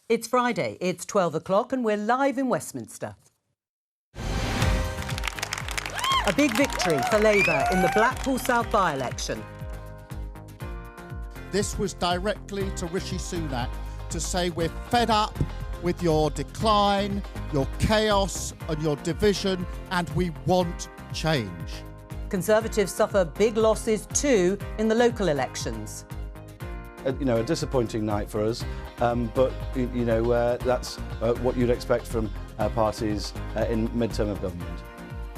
It's Friday, it's 12 o'clock and we're live in Westminster. A big victory for Labour in the Blackpool South by-election. This was directly to Rishi Sunak to say we're fed up with your decline, your chaos and your division, and we want change. Conservatives suffer big losses too in the local elections. A disappointing night for us, but that's what you'd expect from parties in mid-term of government.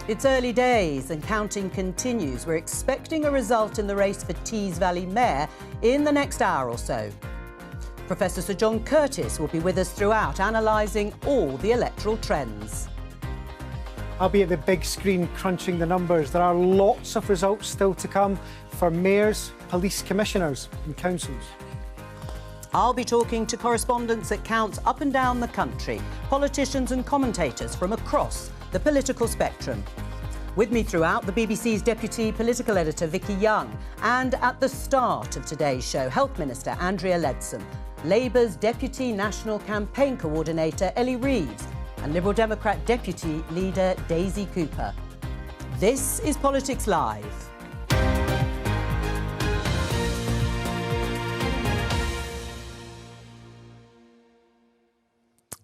It's early days and counting continues. We're expecting a result in the race for Tees Valley Mayor in the next hour or so. Professor Sir John Curtis will be with us throughout, analysing all the electoral trends. I'll be at the big screen crunching the numbers. There are lots of results still to come for mayors, police commissioners and councils. I'll be talking to correspondents at counts up and down the country, politicians and commentators from across the political spectrum. With me throughout, the BBC's Deputy Political Editor Vicky Young, and at the start of today's show, Health Minister Andrea Leadsom, Labour's Deputy National Campaign Coordinator Ellie Reeves, and Liberal Democrat Deputy Leader Daisy Cooper. This is Politics Live.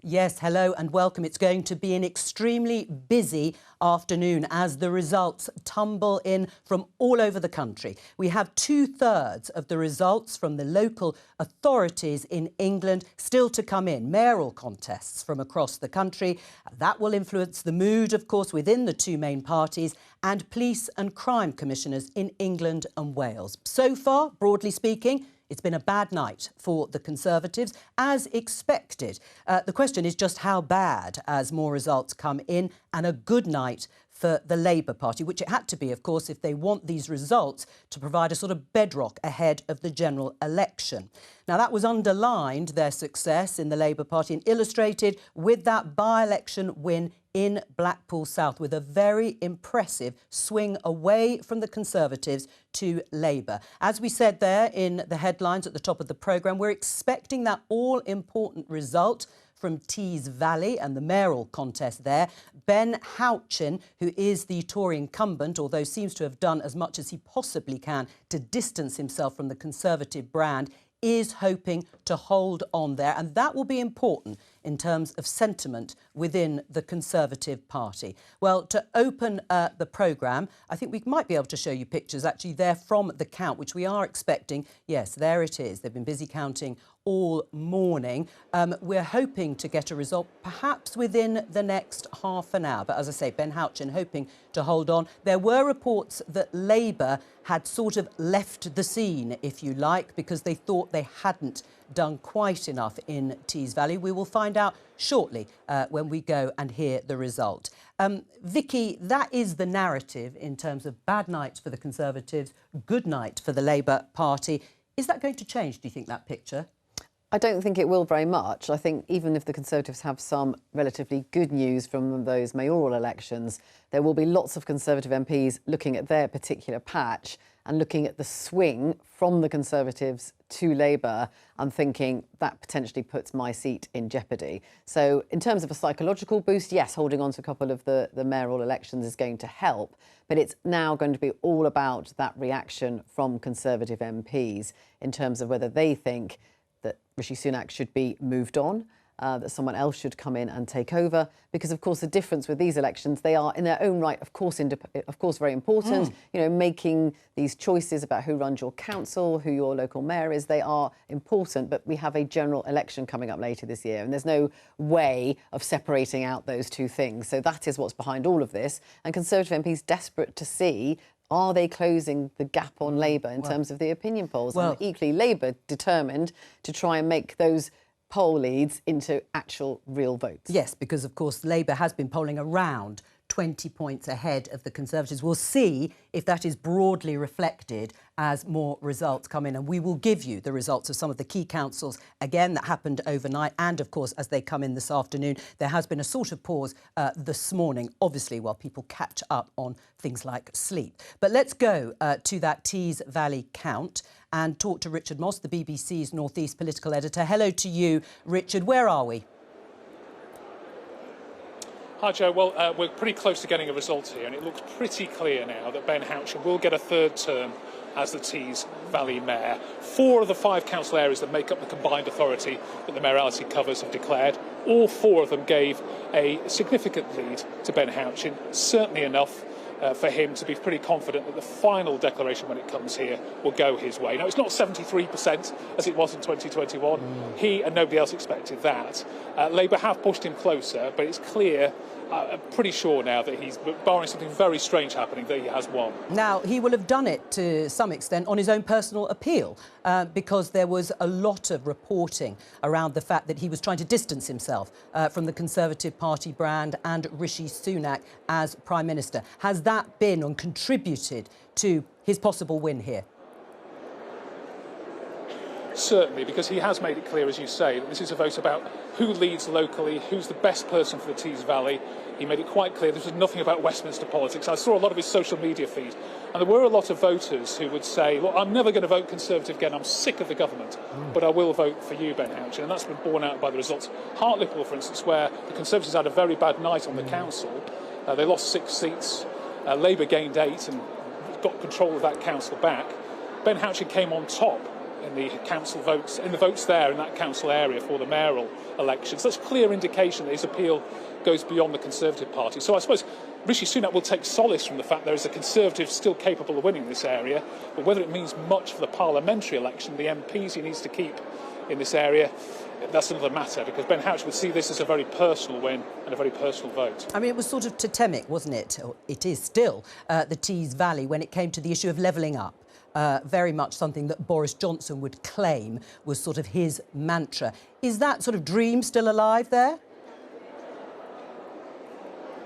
Yes, hello and welcome. It's going to be an extremely busy afternoon as the results tumble in from all over the country. We have 2/3 of the results from the local authorities in England still to come in. Mayoral contests from across the country. That will influence the mood, of course, within the two main parties, and police and crime commissioners in England and Wales. So far, broadly speaking, it's been a bad night for the Conservatives, as expected. The question is just how bad as more results come in, and a good night for the Labour Party, which it had to be, of course, if they want these results to provide a sort of bedrock ahead of the general election. Now, that was underlined, their success in the Labour Party, and illustrated with that by-election win in Blackpool South, with a very impressive swing away from the Conservatives to Labour. As we said there in the headlines at the top of the programme, we're expecting that all-important result from Tees Valley and the mayoral contest there. Ben Houchin, who is the Tory incumbent, although seems to have done as much as he possibly can to distance himself from the Conservative brand, is hoping to hold on there, and that will be important in terms of sentiment within the Conservative Party. Well, to open the programme, I think we might be able to show you pictures actually there from the count, which we are expecting. Yes, there it is. They've been busy counting all morning. We're hoping to get a result perhaps within the next half an hour. But as I say, Ben Houchin hoping to hold on. There were reports that Labour had sort of left the scene, if you like, because they thought they hadn't done quite enough in Tees Valley. We will find out shortly when we go and hear the result. Vicky, that is the narrative in terms of bad night for the Conservatives, good night for the Labour Party. Is that going to change, do you think, that picture? I don't think it will very much. I think even if the Conservatives have some relatively good news from those mayoral elections, there will be lots of Conservative MPs looking at their particular patch and looking at the swing from the Conservatives to Labour and thinking that potentially puts my seat in jeopardy. So in terms of a psychological boost, yes, holding on to a couple of the mayoral elections is going to help, but it's now going to be all about that reaction from Conservative MPs in terms of whether they think that Rishi Sunak should be moved on, that someone else should come in and take over. Because, of course, the difference with these elections, they are in their own right, of course, very important. You know, making these choices about who runs your council, who your local mayor is, they are important. But we have a general election coming up later this year, and there's no way of separating out those two things. So that is what's behind all of this. And Conservative MPs desperate to see, are they closing the gap on Labour in terms of the opinion polls? And equally, Labour determined to try and make those poll leads into actual real votes. Yes, because, of course, Labour has been polling around 20 points ahead of the Conservatives. We'll see if that is broadly reflected as more results come in. And we will give you the results of some of the key councils, again, that happened overnight. And, of course, as they come in this afternoon, there has been a sort of pause this morning, obviously, while people catch up on things like sleep. But let's go to that Tees Valley count and talk to Richard Moss, the BBC's North East political editor. Hello to you, Richard. Where are we? Hi, Joe. Well, we're pretty close to getting a result here, and it looks pretty clear now that Ben Houchen will get a third term as the Tees Valley Mayor. 4 of the 5 council areas that make up the combined authority that the mayoralty covers have declared. All 4 of them gave a significant lead to Ben Houchen, certainly enough for him to be pretty confident that the final declaration, when it comes here, will go his way. Now, it's not 73% as it was in 2021. He and nobody else expected that. Labour have pushed him closer, but it's clear, I'm pretty sure now that he's, barring something very strange happening, that he has won. Now, he will have done it to some extent on his own personal appeal, because there was a lot of reporting around the fact that he was trying to distance himself from the Conservative Party brand and Rishi Sunak as Prime Minister. Has that been and contributed to his possible win here? Certainly, because he has made it clear, as you say, that this is a vote about who leads locally, who's the best person for the Tees Valley. He made it quite clear this was nothing about Westminster politics. I saw a lot of his social media feed, and there were a lot of voters who would say, look, I'm never going to vote Conservative again, I'm sick of the government, but I will vote for you, Ben Houchen. And that's been borne out by the results. Hartlepool, for instance, where the Conservatives had a very bad night on the council, they lost 6 seats, Labour gained 8 and got control of that council back. Ben Houchen came on top in the council votes, in the votes there in that council area for the mayoral elections. That's a clear indication that his appeal goes beyond the Conservative Party. So I suppose Rishi Sunak will take solace from the fact there is a Conservative still capable of winning this area, but whether it means much for the parliamentary election, the MPs he needs to keep in this area, that's another matter, because Ben Houchen would see this as a very personal win and a very personal vote. I mean, it was sort of totemic, wasn't it? Or it is still, the Tees Valley, when it came to the issue of levelling up. Very much something that Boris Johnson would claim was sort of his mantra. Is that sort of dream still alive there?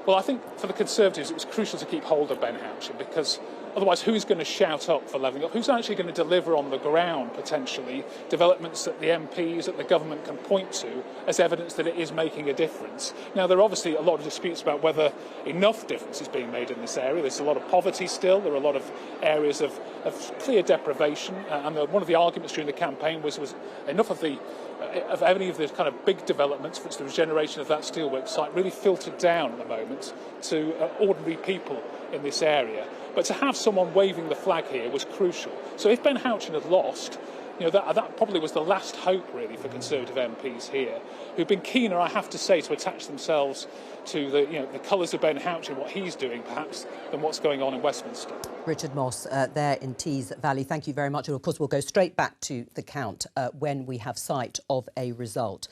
Well, I think for the Conservatives it was crucial to keep hold of Ben Houchen, because otherwise who's going to shout up for levelling up? Who's actually going to deliver on the ground, potentially, developments that the MPs, that the government can point to as evidence that it is making a difference? Now, there are obviously a lot of disputes about whether enough difference is being made in this area. There's a lot of poverty still. There are a lot of areas of clear deprivation. And one of the arguments during the campaign was enough of any of the kind of big developments, for instance, the regeneration of that steelworks site, really filtered down at the moment to ordinary people in this area. But to have someone waving the flag here was crucial. So if Ben Houchen had lost, that probably was the last hope, really, for Conservative MPs here, who've been keener, I have to say, to attach themselves to the colours of Ben Houchen, what he's doing, perhaps, than what's going on in Westminster. Richard Moss there in Tees Valley. Thank you very much. And, of course, we'll go straight back to the count when we have sight of a result.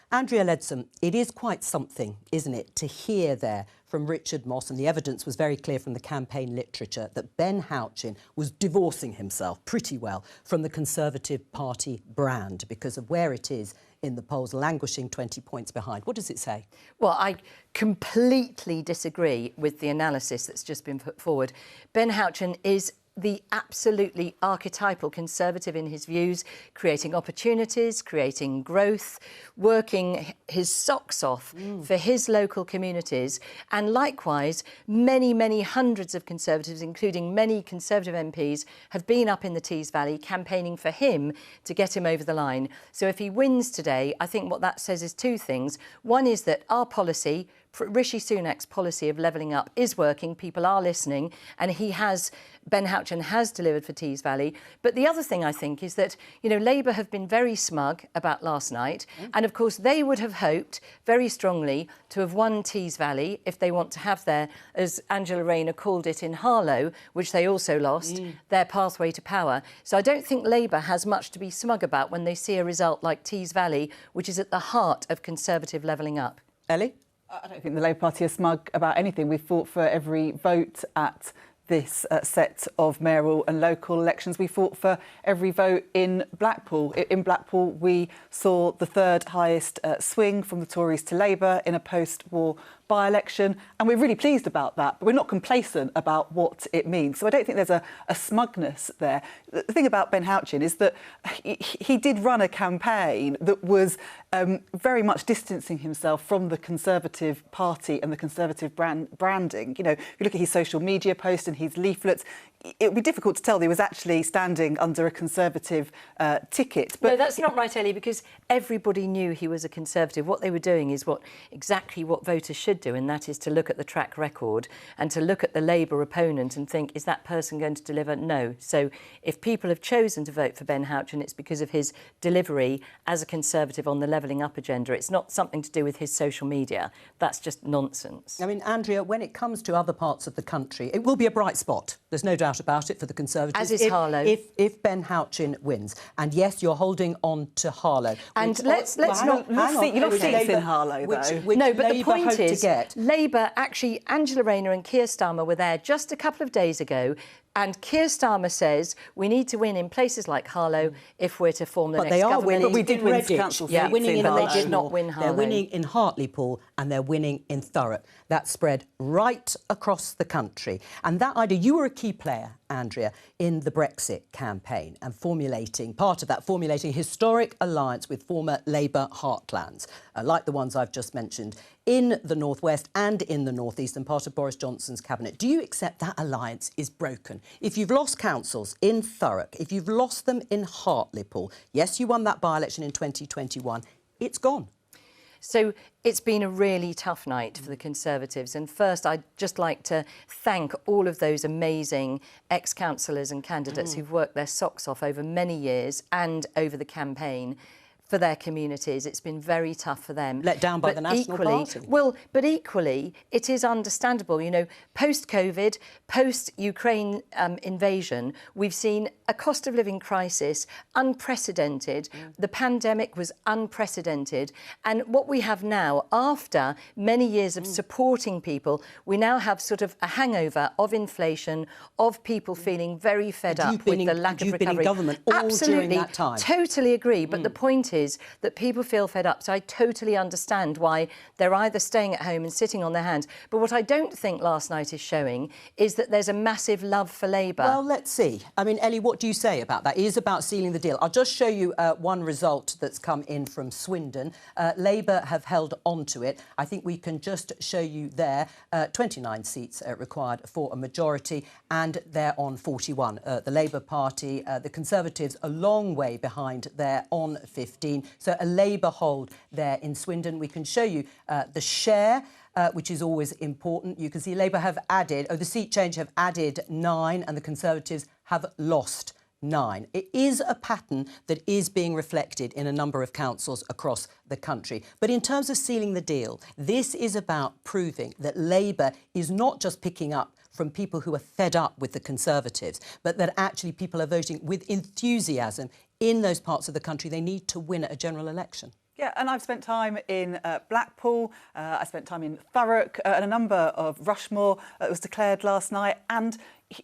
Andrea Leadsom, it is quite something, isn't it, to hear there from Richard Moss, and the evidence was very clear from the campaign literature, that Ben Houchen was divorcing himself pretty well from the Conservative Party brand because of where it is in the polls, languishing 20 points behind. What does it say? Well, I completely disagree with the analysis that's just been put forward. Ben Houchen is the absolutely archetypal Conservative in his views, creating opportunities, creating growth, working his socks off for his local communities. And likewise, many, many hundreds of Conservatives, including many Conservative MPs, have been up in the Tees Valley campaigning for him to get him over the line. So if he wins today, I think what that says is 2 things. One is that our policy, Rishi Sunak's policy of levelling up, is working. People are listening, and Ben Houchen has delivered for Tees Valley. But the other thing I think is that, Labour have been very smug about last night. And of course, they would have hoped very strongly to have won Tees Valley if they want to have their, as Angela Rayner called it in Harlow, which they also lost, their pathway to power. So I don't think Labour has much to be smug about when they see a result like Tees Valley, which is at the heart of Conservative levelling up. Ellie? I don't think the Labour Party are smug about anything. We've fought for every vote at this set of mayoral and local elections. We fought for every vote in Blackpool. In Blackpool, we saw the 3rd highest swing from the Tories to Labour in a post-war by-election, and we're really pleased about that, but we're not complacent about what it means. So I don't think there's a smugness there. The thing about Ben Houchin is that he did run a campaign that was very much distancing himself from the Conservative Party and the Conservative branding. You know, if you look at his social media posts and his leaflets, it would be difficult to tell that he was actually standing under a Conservative ticket. But no, that's not right, Ellie, because everybody knew he was a Conservative. What they were doing is exactly what voters should do, and that is to look at the track record and to look at the Labour opponent and think, is that person going to deliver? No. So if people have chosen to vote for Ben Houchin, it's because of his delivery as a Conservative on the levelling up agenda. It's not something to do with his social media. That's just nonsense. I mean, Andrea, when it comes to other parts of the country, it will be a bright spot. There's no doubt about it for the Conservatives. As is Harlow. If Ben Houchin wins. And yes, you're holding on to Harlow. And let's not... You're not seats in Harlow, though. No, but the point is, Labour, actually, Angela Rayner and Keir Starmer were there just a couple of days ago, and Keir Starmer says we need to win in places like Harlow if we're to form the next government. But they are winning. But we did win council seats. They're winning in Harlow. Harlow. They did not win Harlow. They're winning in Hartlepool and they're winning in Thurrock. That spread right across the country. And that idea, you were a key player, Andrea, in the Brexit campaign and formulating a historic alliance with former Labour heartlands, like the ones I've just mentioned, in the northwest and in the northeastern part of Boris Johnson's cabinet. Do you accept that alliance is broken? If you've lost councils in Thurrock, if you've lost them in Hartlepool, yes, you won that by-election in 2021, it's gone. So it's been a really tough night for the Conservatives. And first, I'd just like to thank all of those amazing ex-councillors and candidates who've worked their socks off over many years and over the campaign for their communities. It's been very tough for them. Let down by the National Party. Well, but equally, it is understandable. You know, post-COVID, post-Ukraine invasion, we've seen a cost of living crisis, unprecedented. The pandemic was unprecedented. And what we have now, after many years of supporting people, we now have sort of a hangover of inflation, of people feeling very fed up with the lack of recovery. You've been in government all during that time. Totally agree. But the point is that people feel fed up. So I totally understand why they're either staying at home and sitting on their hands. But what I don't think last night is showing is that there's a massive love for Labour. Well, let's see. I mean, Ellie, what do you say about that? It is about sealing the deal. I'll just show you one result that's come in from Swindon. Labour have held on to it. I think we can just show you there 29 seats required for a majority, and they're on 41. The Labour Party, the Conservatives, a long way behind. They're on 15. So a Labour hold there in Swindon. We can show you the share, which is always important. You can see Labour have added, the seat change have added 9 and the Conservatives have lost 9. It is a pattern that is being reflected in a number of councils across the country. But in terms of sealing the deal, this is about proving that Labour is not just picking up from people who are fed up with the Conservatives, but that actually people are voting with enthusiasm in those parts of the country they need to win at a general election. Yeah, and I've spent time in Blackpool, I spent time in Thurrock, and a number of Rushmore that was declared last night. And,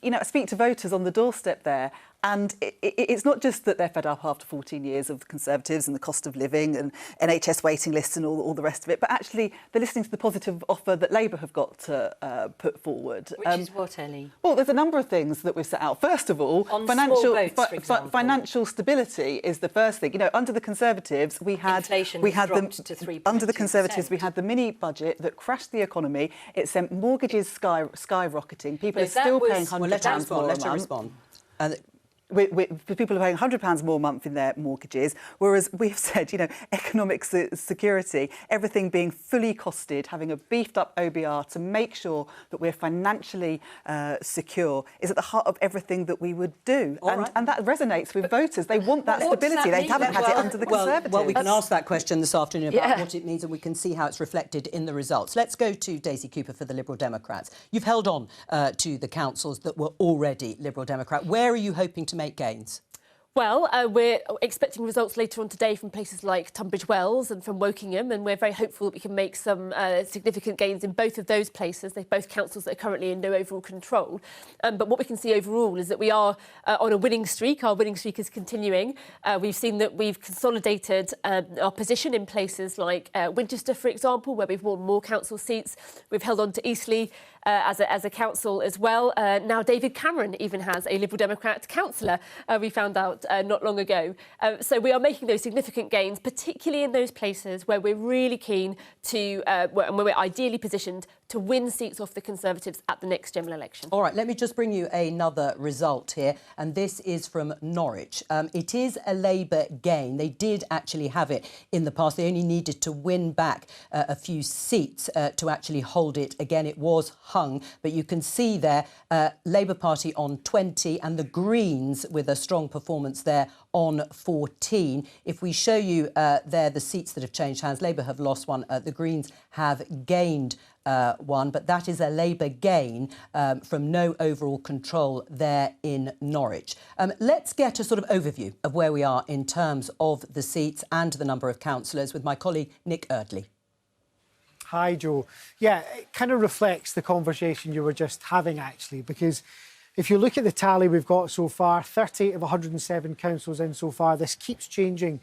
you know, I speak to voters on the doorstep there, and it's not just that they're fed up after 14 years of the Conservatives and the cost of living and NHS waiting lists and all the rest of it, but actually they're listening to the positive offer that Labour have got to put forward. Which is what, Ellie? Well, there's a number of things that we've set out. First of all, on financial stability is the first thing. You know, under the Conservatives, we had inflation to 3.2%. Under the Conservatives, we had the mini budget that crashed the economy. It sent mortgages skyrocketing. People are still paying £100 more a month. Let her respond. People are paying £100 more a month in their mortgages, whereas we've said, you know, economic security, everything being fully costed, having a beefed up OBR to make sure that we're financially secure is at the heart of everything that we would do. And that resonates with voters. They want that stability. They haven't had it under the Conservatives. Well, we can ask that question this afternoon about what it means, and we can see how it's reflected in the results. Let's go to Daisy Cooper for the Liberal Democrats. You've held on to the councils that were already Liberal Democrat. Where are you hoping to make gains? Well, we're expecting results later on today from places like Tunbridge Wells and from Wokingham, and we're very hopeful that we can make some significant gains in both of those places. They're both councils that are currently in no overall control. But what we can see overall is that we are on a winning streak. Our winning streak is continuing. We've seen that we've consolidated our position in places like Winchester, for example, where we've won more council seats. We've held on to Eastleigh as a council as well. Now David Cameron even has a Liberal Democrat councillor, we found out not long ago. So we are making those significant gains, particularly in those places where we're really keen to, and where we're ideally positioned to win seats off the Conservatives at the next general election. All right, let me just bring you another result here, and this is from Norwich. It is a Labour gain. They did actually have it in the past. They only needed to win back a few seats to actually hold it. Again, it was hung, but you can see there Labour Party on 20 and the Greens with a strong performance there on 14. If we show you there the seats that have changed hands, Labour have lost one, the Greens have gained one, but that is a Labour gain from no overall control there in Norwich. Let's get a sort of overview of where we are in terms of the seats and the number of councillors with my colleague Nick Eardley. Hi, Joe. Yeah, it kind of reflects the conversation you were just having, actually, because if you look at the tally we've got so far, 38 of 107 councils in so far. This keeps changing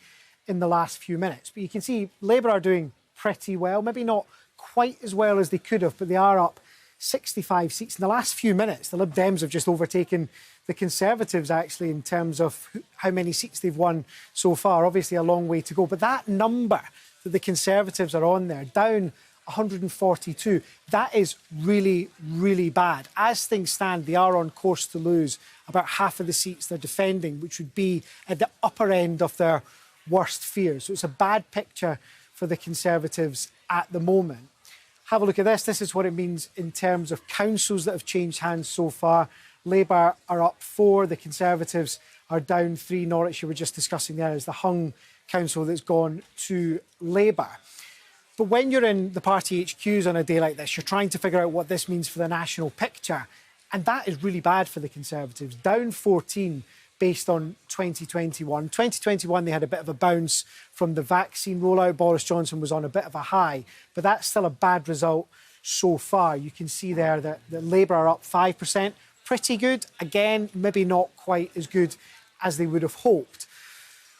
in the last few minutes. But you can see Labour are doing pretty well, maybe not quite as well as they could have, but they are up 65 seats. In the last few minutes, the Lib Dems have just overtaken the Conservatives, actually, in terms of how many seats they've won so far. Obviously, a long way to go. But that number that the Conservatives are on there, down 142, that is really, really bad. As things stand, they are on course to lose about half of the seats they're defending, which would be at the upper end of their worst fears. So it's a bad picture for the Conservatives at the moment. Have a look at this. This is what it means in terms of councils that have changed hands so far. Labour are up 4, the Conservatives are down 3. Norwich, you were just discussing there, is the hung council that's gone to Labour. But when you're in the party HQs on a day like this, you're trying to figure out what this means for the national picture. And that is really bad for the Conservatives. Down 14 based on 2021. 2021, they had a bit of a bounce from the vaccine rollout. Boris Johnson was on a bit of a high, but that's still a bad result so far. You can see there that Labour are up 5%. Pretty good. Again, maybe not quite as good as they would have hoped.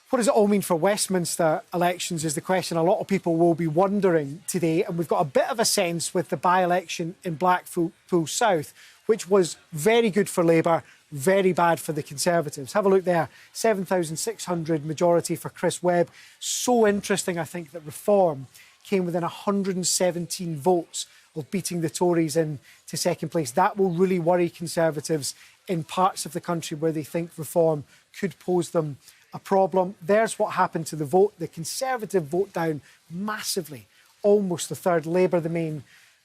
What does it all mean for Westminster elections is the question a lot of people will be wondering today. And we've got a bit of a sense with the by-election in Blackpool South, which was very good for Labour, very bad for the Conservatives. Have a look there. 7,600 majority for Chris Webb. So interesting, I think, that Reform came within 117 votes of beating the Tories into second place. That will really worry Conservatives in parts of the country where they think Reform could pose them a problem. There's what happened to the vote. The Conservative vote down massively, almost a third. Labour the main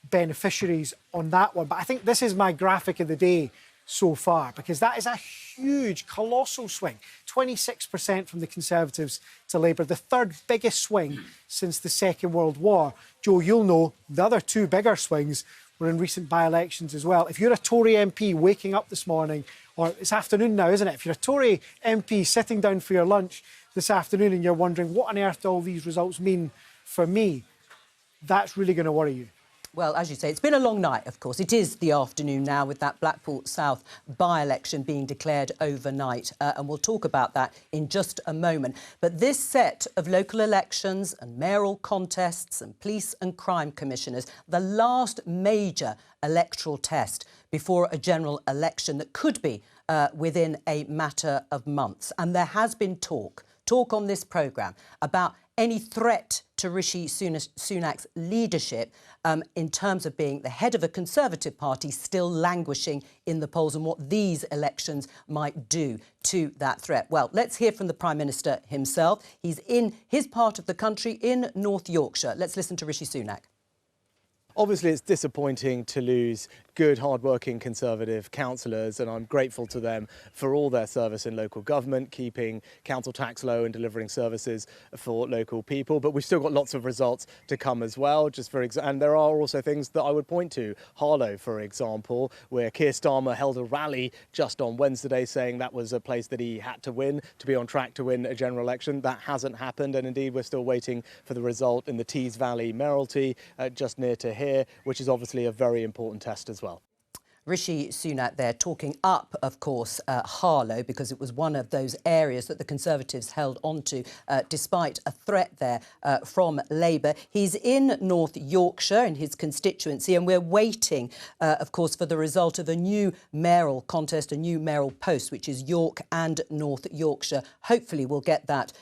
beneficiaries on that one. But I think this is my graphic of the day so far, because that is a huge, colossal swing. 26% from the Conservatives to Labour, the third biggest swing since the Second World War. Joe, you'll know the other two bigger swings were in recent by-elections as well. If you're a Tory MP waking up this morning, or it's afternoon now, isn't it? If you're a Tory MP sitting down for your lunch this afternoon and you're wondering, what on earth do all these results mean for me? That's really going to worry you. Well, as you say, it's been a long night, of course. It is the afternoon now with that Blackpool South by-election being declared overnight. And we'll talk about that in just a moment. But this set of local elections and mayoral contests and police and crime commissioners, the last major electoral test before a general election that could be within a matter of months. And there has been talk on this programme about any threat to Rishi Sunak's leadership in terms of being the head of a Conservative party still languishing in the polls and what these elections might do to that threat. Well, let's hear from the Prime Minister himself. He's in his part of the country in North Yorkshire. Let's listen to Rishi Sunak. Obviously, it's disappointing to lose good, hard-working Conservative councillors, and I'm grateful to them for all their service in local government, keeping council tax low and delivering services for local people. But we've still got lots of results to come as well. And there are also things that I would point to. Harlow, for example, where Keir Starmer held a rally just on Wednesday saying that was a place that he had to win to be on track to win a general election. That hasn't happened, and indeed we're still waiting for the result in the Tees Valley mayoralty just near to here, which is obviously a very important test as well. Rishi Sunak there talking up, of course, Harlow, because it was one of those areas that the Conservatives held onto despite a threat there from Labour. He's in North Yorkshire in his constituency, and we're waiting, of course, for the result of a new mayoral contest, a new mayoral post, which is York and North Yorkshire. Hopefully we'll get that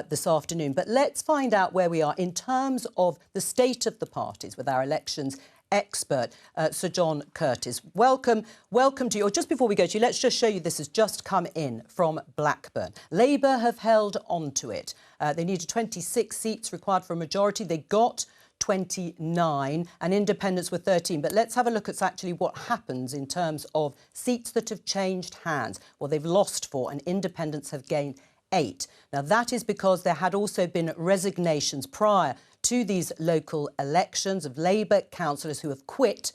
this afternoon. But let's find out where we are in terms of the state of the parties with our elections expert, Sir John Curtis. Welcome to you. Or just before we go to you, let's just show you this has just come in from Blackburn. Labour have held on to it. They needed 26 seats required for a majority. They got 29 and independents were 13. But let's have a look at actually what happens in terms of seats that have changed hands. Well, they've lost 4 and independents have gained 8. Now, that is because there had also been resignations prior to these local elections of Labour councillors who have quit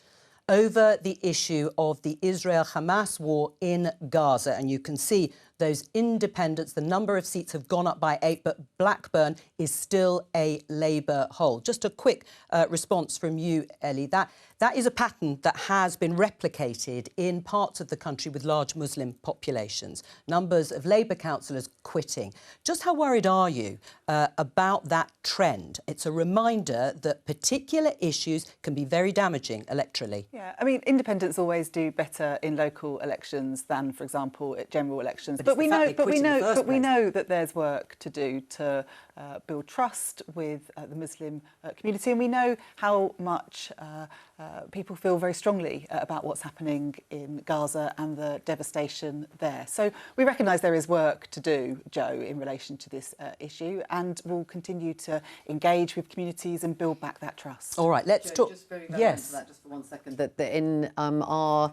over the issue of the Israel-Hamas war in Gaza. And you can see those independents, the number of seats have gone up by 8, but Blackburn is still a Labour hold. Just a quick response from you, Ellie. That is a pattern that has been replicated in parts of the country with large Muslim populations. Numbers of Labour councillors quitting. Just how worried are you about that trend? It's a reminder that particular issues can be very damaging electorally. Yeah, I mean, independents always do better in local elections than, for example, at general elections. But we know that there's work to do to build trust with the Muslim community, and we know how much people feel very strongly about what's happening in Gaza and the devastation there. So we recognise there is work to do, Joe, in relation to this issue, and we'll continue to engage with communities and build back that trust. All right, let's talk. Just very yes. that just for 1 second. That in our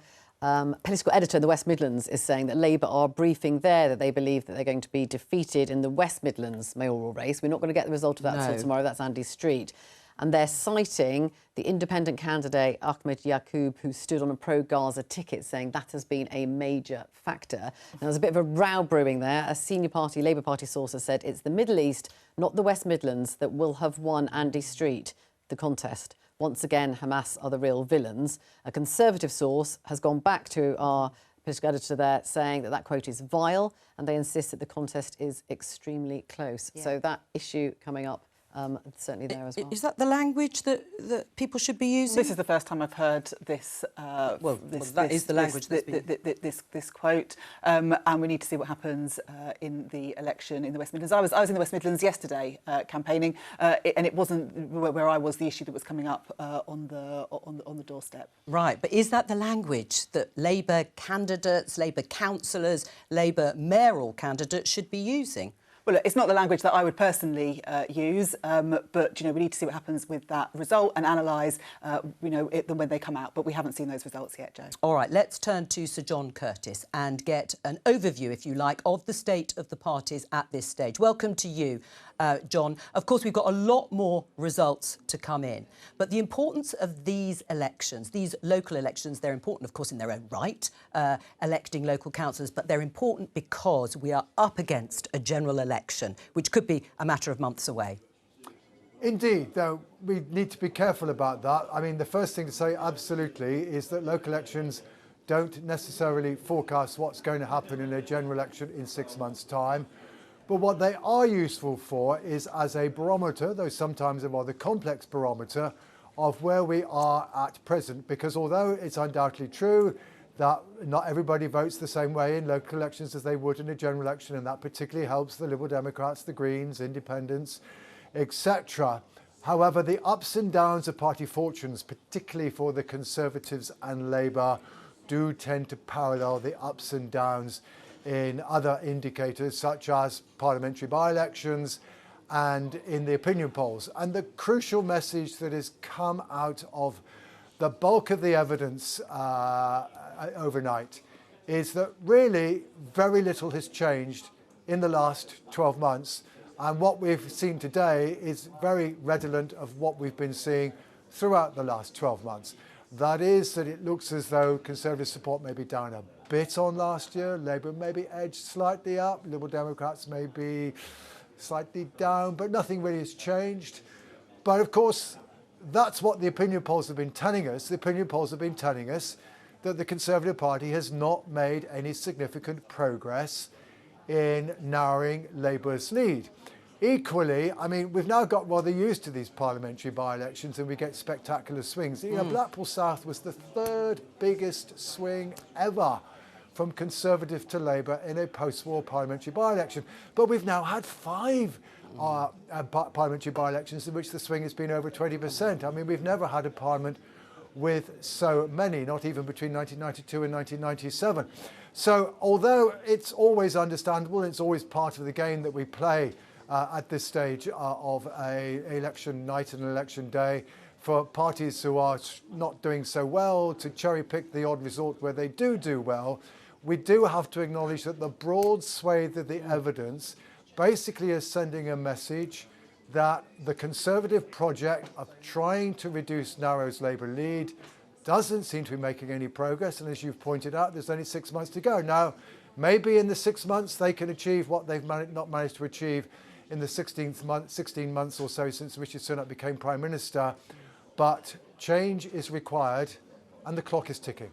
political editor in the West Midlands is saying that Labour are briefing there that they believe that they're going to be defeated in the West Midlands mayoral race. We're not going to get the result of that until tomorrow. That's Andy Street. And they're citing the independent candidate, Ahmed Yaqub, who stood on a pro-Gaza ticket, saying that has been a major factor. Now, there's a bit of a row brewing there. A senior party, Labour Party source has said it's the Middle East, not the West Midlands, that will have won Andy Street the contest. Once again, Hamas are the real villains. A Conservative source has gone back to our political editor there saying that quote is vile, and they insist that the contest is extremely close. Yeah. So that issue coming up certainly there as well. Is that the language that people should be using? This is the first time I've heard this. That is the language this quote, and we need to see what happens in the election in the West Midlands. I was in the West Midlands yesterday campaigning, and it wasn't where I was the issue that was coming up on the doorstep. Right, but is that the language that Labour candidates, Labour councillors, Labour mayoral candidates should be using? Well, it's not the language that I would personally use, but we need to see what happens with that result and analyse, them when they come out. But we haven't seen those results yet, Joe. All right, let's turn to Sir John Curtis and get an overview, if you like, of the state of the parties at this stage. Welcome to you, John. Of course, we've got a lot more results to come in, but the importance of these elections, these local elections, they're important, of course, in their own right, electing local councillors, but they're important because we are up against a general election, which could be a matter of months away. Indeed, though, we need to be careful about that. I mean, the first thing to say, absolutely, is that local elections don't necessarily forecast what's going to happen in a general election in 6 months' time. But what they are useful for is as a barometer, though sometimes a rather complex barometer, of where we are at present. Because although it's undoubtedly true that not everybody votes the same way in local elections as they would in a general election, and that particularly helps the Liberal Democrats, the Greens, Independents, etc. However, the ups and downs of party fortunes, particularly for the Conservatives and Labour, do tend to parallel the ups and downs in other indicators such as parliamentary by-elections and in the opinion polls. And the crucial message that has come out of the bulk of the evidence overnight is that really very little has changed in the last 12 months. And what we've seen today is very redolent of what we've been seeing throughout the last 12 months. That is that it looks as though Conservative support may be down a bit on last year. Labour may be edged slightly up. Liberal Democrats may be slightly down, but nothing really has changed. But of course, that's what the opinion polls have been telling us. The opinion polls have been telling us that the Conservative Party has not made any significant progress in narrowing Labour's lead. Equally, I mean, we've now got rather used to these parliamentary by-elections and we get spectacular swings. You know, Blackpool South was the third biggest swing ever from Conservative to Labour in a post-war parliamentary by-election. But we've now had 5 parliamentary by-elections in which the swing has been over 20%. I mean, we've never had a parliament with so many, not even between 1992 and 1997. So although it's always understandable, it's always part of the game that we play at this stage of an election night and an election day, for parties who are not doing so well to cherry pick the odd result where they do well, we do have to acknowledge that the broad swathe of the evidence basically is sending a message that the Conservative project of trying to reduce Narrow's Labour lead doesn't seem to be making any progress. And as you've pointed out, there's only 6 months to go. Now, maybe in the 6 months they can achieve what they've not managed to achieve in the 16 months or so since Rishi Sunak became Prime Minister. But change is required and the clock is ticking.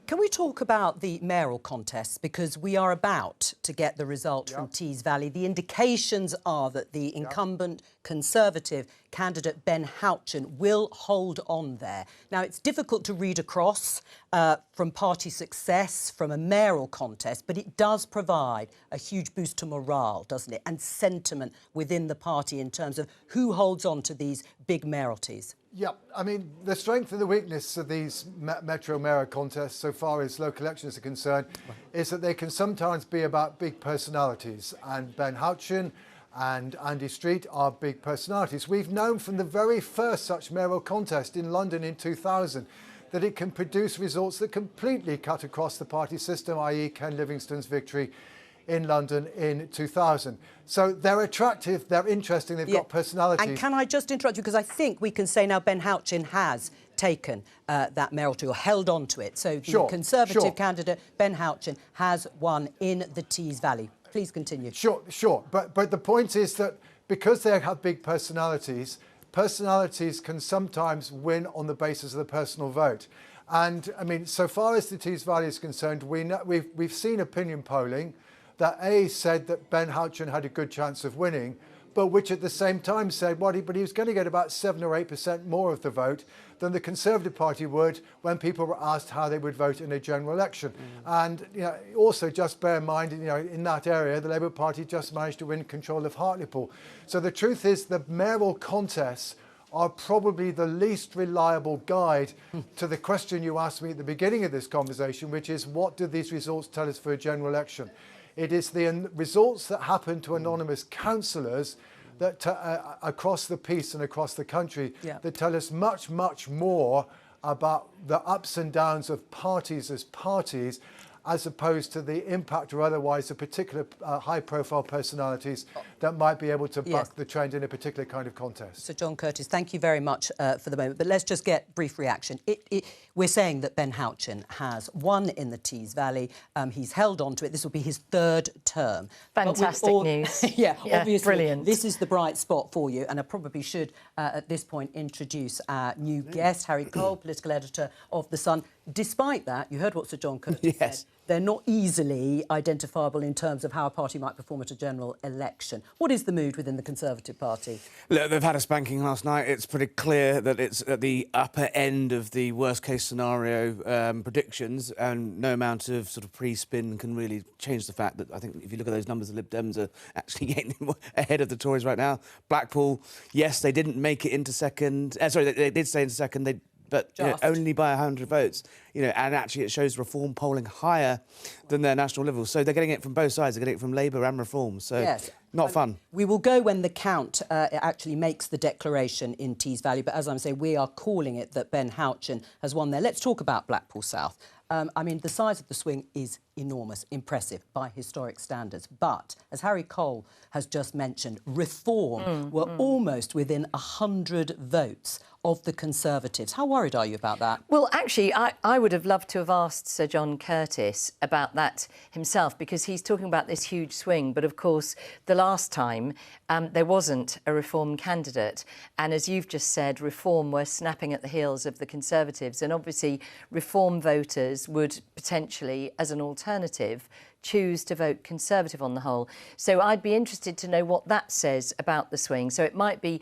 Can we talk about the mayoral contests? Because we are about to get the result from Tees Valley. The indications are that the incumbent Conservative candidate Ben Houchen will hold on there. Now, it's difficult to read across from party success from a mayoral contest, but it does provide a huge boost to morale, doesn't it? And sentiment within the party in terms of who holds on to these big mayoralties. Yeah, I mean, the strength and the weakness of these Metro mayoral contests, so far as local elections are concerned, is that they can sometimes be about big personalities. And Ben Houchen and Andy Street are big personalities. We've known from the very first such mayoral contest in London in 2000 that it can produce results that completely cut across the party system, i.e. Ken Livingstone's victory in London in 2000. So they're attractive, they're interesting, they've got personalities. And can I just interrupt you, because I think we can say now Ben Houchen has taken that mayoralty or held on to it. So the Conservative candidate, Ben Houchen, has won in the Tees Valley. Please continue. Sure. But the point is that because they have big personalities, personalities can sometimes win on the basis of the personal vote. And, I mean, so far as the Tees Valley is concerned, we've seen opinion polling that said that Ben Houchen had a good chance of winning, but which at the same time said, but he was going to get about 7 or 8% more of the vote than the Conservative Party would when people were asked how they would vote in a general election. And also just bear in mind, in that area, the Labour Party just managed to win control of Hartlepool. So the truth is the mayoral contests are probably the least reliable guide to the question you asked me at the beginning of this conversation, which is what do these results tell us for a general election? It is the results that happen to anonymous councillors that across the piece and across the country that tell us much, much more about the ups and downs of parties as parties, as opposed to the impact or otherwise of particular high-profile personalities that might be able to buck the trend in a particular kind of contest. So, John Curtis, thank you very much for the moment. But let's just get brief reaction. We're saying that Ben Houchen has won in the Tees Valley. He's held on to it. This will be his 3rd term. Fantastic news. Obviously, brilliant. This is the bright spot for you. And I probably should, at this point, introduce our new guest, Harry Cole, political editor of The Sun. Despite that, you heard what Sir John Curtis said. They're not easily identifiable in terms of how a party might perform at a general election. What is the mood within the Conservative Party? Look, they've had a spanking last night. It's pretty clear that it's at the upper end of the worst-case scenario predictions, and no amount of sort of pre-spin can really change the fact that I think if you look at those numbers, the Lib Dems are actually getting ahead of the Tories right now. Blackpool, yes, they didn't make it into second. Sorry, they did stay into second. They but only by 100 votes. And actually it shows Reform polling higher than their national level. So they're getting it from both sides. They're getting it from Labour and Reform. So yes. Not fun. We will go when the count actually makes the declaration in Tees Valley. But as I'm saying, we are calling it that Ben Houchen has won there. Let's talk about Blackpool South. I mean, the size of the swing is enormous, impressive by historic standards. But, as Harry Cole has just mentioned, Reform were almost within 100 votes of the Conservatives. How worried are you about that? Well, actually, I would have loved to have asked Sir John Curtis about that himself, because he's talking about this huge swing. But, of course, the last time there wasn't a Reform candidate. And as you've just said, Reform were snapping at the heels of the Conservatives. And obviously, Reform voters would potentially, as an alternative, choose to vote Conservative on the whole. So I'd be interested to know what that says about the swing. So it might be,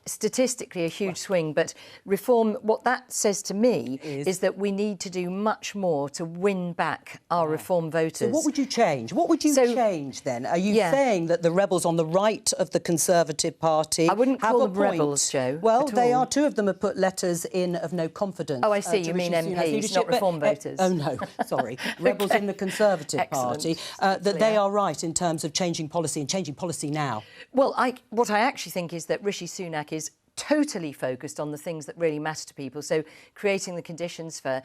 statistically a huge swing, but Reform, what that says to me is that we need to do much more to win back our Reform voters. So what would you change? What would you change then? Are you saying that the rebels on the right of the Conservative Party I wouldn't call them rebels, Jo. Well, they are. Two of them have put letters in of no confidence. Oh, I see. You mean MPs, not Reform voters. Oh, no, sorry. Rebels in the Conservative Party, that they are right in terms of changing policy and changing policy now. Well, what I actually think is that Rishi Sunak is totally focused on the things that really matter to people. So creating the conditions for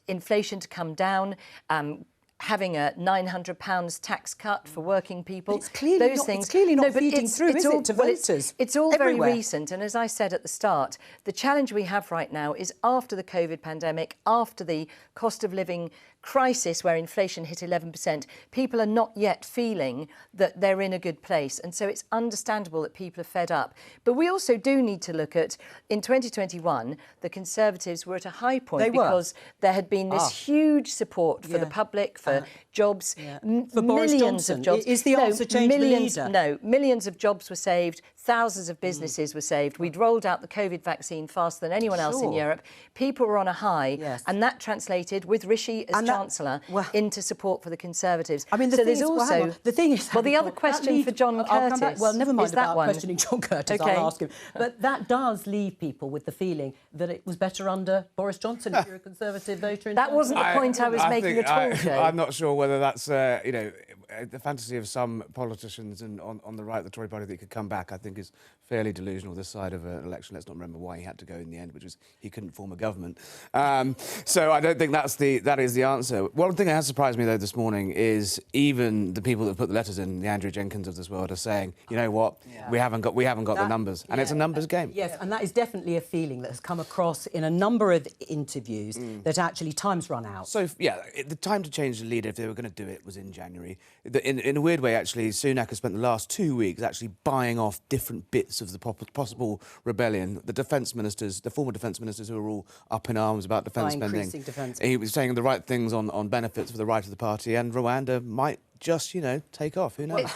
inflation to come down, having a £900 tax cut for working people. But it's clearly not feeding through, is it, to voters? It's all everywhere. very recent. And as I said at the start, the challenge we have right now is after the COVID pandemic, after the cost of living crisis where inflation hit 11%, people are not yet feeling that they're in a good place. And so it's understandable that people are fed up. But we also do need to look at, in 2021, the Conservatives were at a high point because there had been this huge support for the public, for jobs, for Boris Johnson. Of jobs. Is the answer change the leader? No, millions of jobs were saved, thousands of businesses were saved. We'd rolled out the COVID vaccine faster than anyone else in Europe. People were on a high, and that translated, with Rishi as Chancellor, into support for the Conservatives. I mean, the thing is... Well, the other question for John Curtis... Well, never mind about one. questioning John Curtis, I'll ask him. But that does leave people with the feeling that it was better under Boris Johnson if you're a Conservative voter. That wasn't the point I was making at all, Jo. I'm not sure whether that's, the fantasy of some politicians and on the right, the Tory party, that he could come back, I think is fairly delusional this side of an election. Let's not remember why he had to go in the end, which was he couldn't form a government. So I don't think that is the answer. One thing that has surprised me, though, this morning is even the people that put the letters in, the Andrew Jenkins of this world, are saying, you know what, we haven't got the numbers. And it's a numbers game. Yes, and that is definitely a feeling that has come across in a number of interviews that actually time's run out. So, the time to change the leader, if they were going to do it, was in January. In a weird way, actually, Sunak has spent the last 2 weeks actually buying off different bits of the possible rebellion. The defence ministers, the former defence ministers, who are all up in arms about defence spending. He was saying the right things on benefits for the right of the party, and Rwanda might just, take off. Who knows?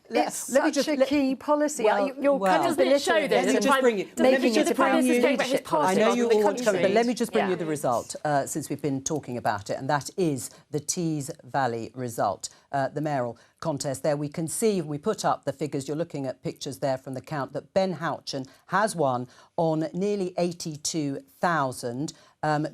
It's such a key policy. You're kind of show this. Let me just bring it. Making it a brand new leadership policy. I know you all want to come, but let me just bring you the result, since we've been talking about it, and that is the Tees Valley result, the mayoral contest. There we can see, we put up the figures, you're looking at pictures there from the count, that Ben Houchen has won on nearly 82,000,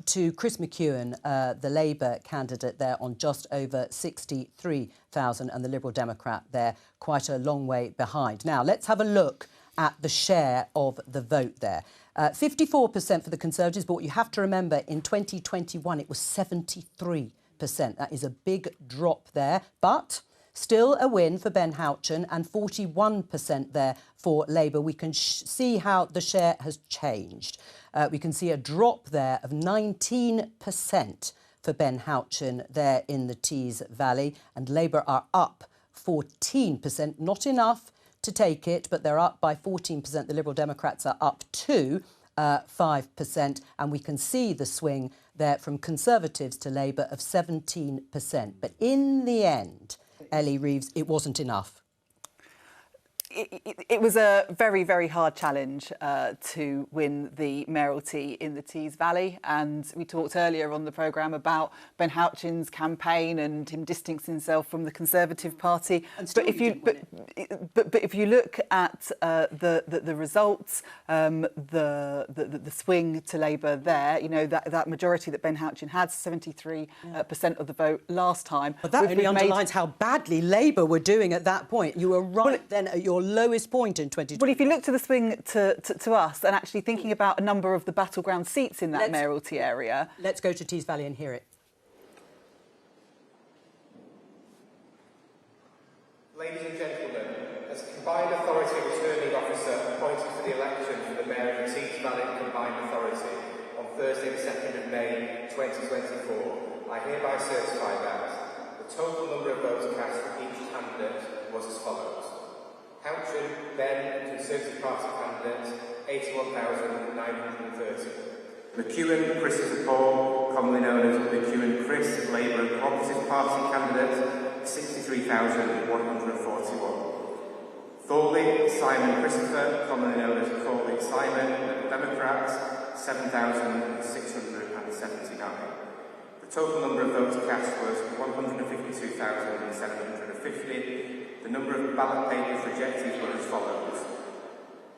to Chris McEwen, the Labour candidate, there on just over 63,000, and the Liberal Democrat there quite a long way behind. Now, let's have a look at the share of the vote there. 54% for the Conservatives, but what you have to remember, in 2021 it was 73%. That is a big drop there, but still a win for Ben Houchen, and 41% there for Labour. We can see how the share has changed. We can see a drop there of 19% for Ben Houchen there in the Tees Valley, and Labour are up 14%. Not enough to take it, but they're up by 14%. The Liberal Democrats are up to 5%, and we can see the swing there from Conservatives to Labour of 17%. But in the end, Ellie Reeves, it wasn't enough. it was a very, very hard challenge to win the mayoralty in the Tees Valley. And we talked earlier on the programme about Ben Houchin's campaign and him distancing himself from the Conservative Party. But if you look at the results, the swing to Labour there, you know, that majority that Ben Houchin had, 73% of the vote last time. But that only underlines how badly Labour were doing at that point. You were right then at your lowest point in 2020. Well, if you look to the swing to us and actually thinking about a number of the battleground seats in that mayoralty area... Let's go to Tees Valley and hear it. Ladies and gentlemen, as combined authority returning officer appointed for the election for the Mayor of the Tees Valley Combined Authority on Thursday the 2nd of May 2024, I hereby certify that the total number of votes cast for each candidate was as follows. Houchin, Ben, Conservative Party candidate, 81,930. McEwen Christopher Paul, commonly known as McEwen Chris, Labour and Cooperative Party candidate, 63,141. Thorley Simon Christopher, commonly known as Thorley Simon, Democrat, 7,679. The total number of votes cast was 152,750. The number of ballot papers rejected were as follows.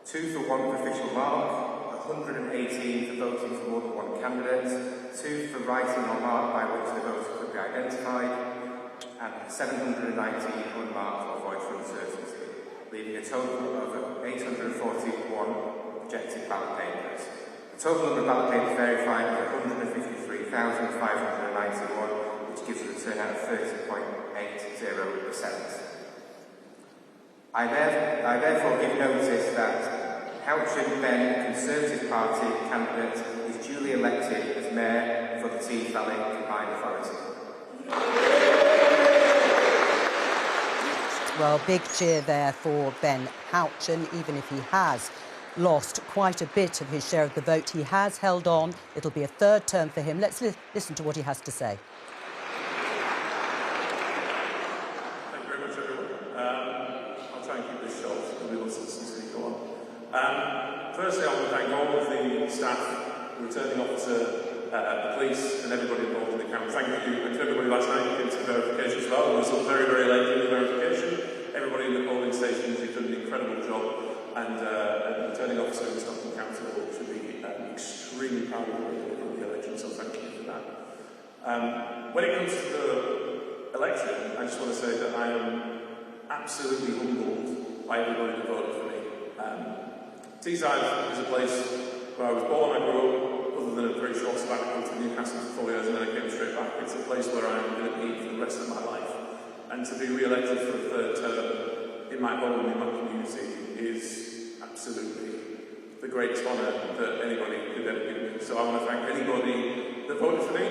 2 for one official mark, 118 for voting for more than one candidate, 2 for writing or mark by which the voter could be identified, and 790 unmarked or void for uncertainty, leaving a total of 841 rejected ballot papers. The total number of ballot papers verified was 153,591, which gives us a turnout of 30.80%. I therefore give notice that Houchin Ben Conservative Party candidate is duly elected as Mayor for the Tees Valley Combined Authority. Well, big cheer there for Ben Houchin, even if he has lost quite a bit of his share of the vote. He has held on. It'll be a third term for him. Let's listen to what he has to say. Thank you very much, everyone. I'll try and keep this short, so we will since go on. Firstly, I want to thank all of the staff, the returning officer, the police, and everybody involved in the campaign. Thank you to everybody last night who came to the verification as well. It was up very, very late in the verification. Everybody in the polling stations who did an incredible job, and the returning officer in the Stockton Council should be extremely proud of the election, so thank you for that. When it comes to the election, I just want to say that I am absolutely humbled by everybody that voted for me. Teesside is a place where I was born, I grew up, other than a very short sabbatical to Newcastle for 4 years and then I came straight back. It's a place where I'm going to be for the rest of my life. And to be re-elected for a third term in my home, in my community, is absolutely the greatest honour that anybody could ever give me. So I want to thank anybody that voted for me.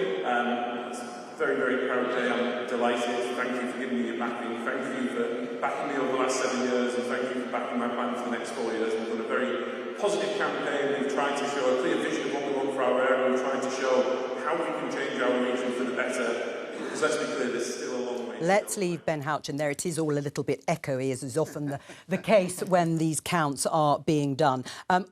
It's a very, very proud day. I'm delighted. Thank you for giving me your backing. Thank you for backing me over the last 7 years, and thank you for backing my plan for the next 4 years. We've done a very positive campaign. We've tried to show a clear vision of what we want for our area. We're trying to show how we can change our region for the better. Because let's be clear, there's still a long way. Let's leave Ben Houchin there. It is all a little bit echoey, as is often the case when these counts are being done.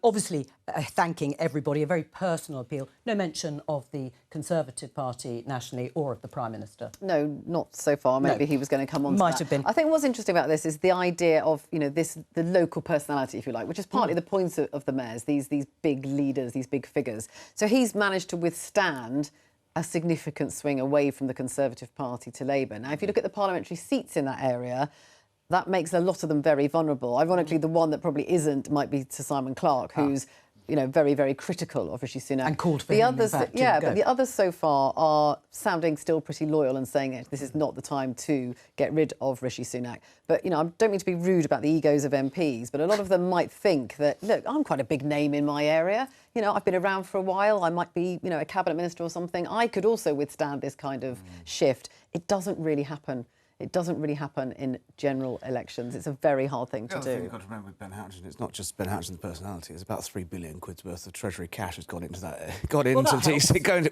Obviously, thanking everybody, a very personal appeal. No mention of the Conservative Party nationally or of the Prime Minister. No, not so far. Maybe he was going to come on to Might that. have been. I think what's interesting about this is the idea of, you know, the local personality, if you like, which is partly the point of the mayors, these big leaders, these big figures. So he's managed to withstand a significant swing away from the Conservative Party to Labour. Now, if you look at the parliamentary seats in that area, that makes a lot of them very vulnerable. Ironically, the one that probably isn't might be to Simon Clarke, who's, you know, very, very critical of Rishi Sunak. And called for the him, others, in fact, but the others so far are sounding still pretty loyal and saying this is not the time to get rid of Rishi Sunak. But, you know, I don't mean to be rude about the egos of MPs, but a lot of them might think that, look, I'm quite a big name in my area. You know, I've been around for a while. I might be, you know, a cabinet minister or something. I could also withstand this kind of shift. It doesn't really happen It doesn't really happen in general elections. It's a very hard thing to The other thing do. you've got to remember with Ben Houchin, it's not just Ben Houchin's personality. It's about £3 billion worth of Treasury cash has gone into that,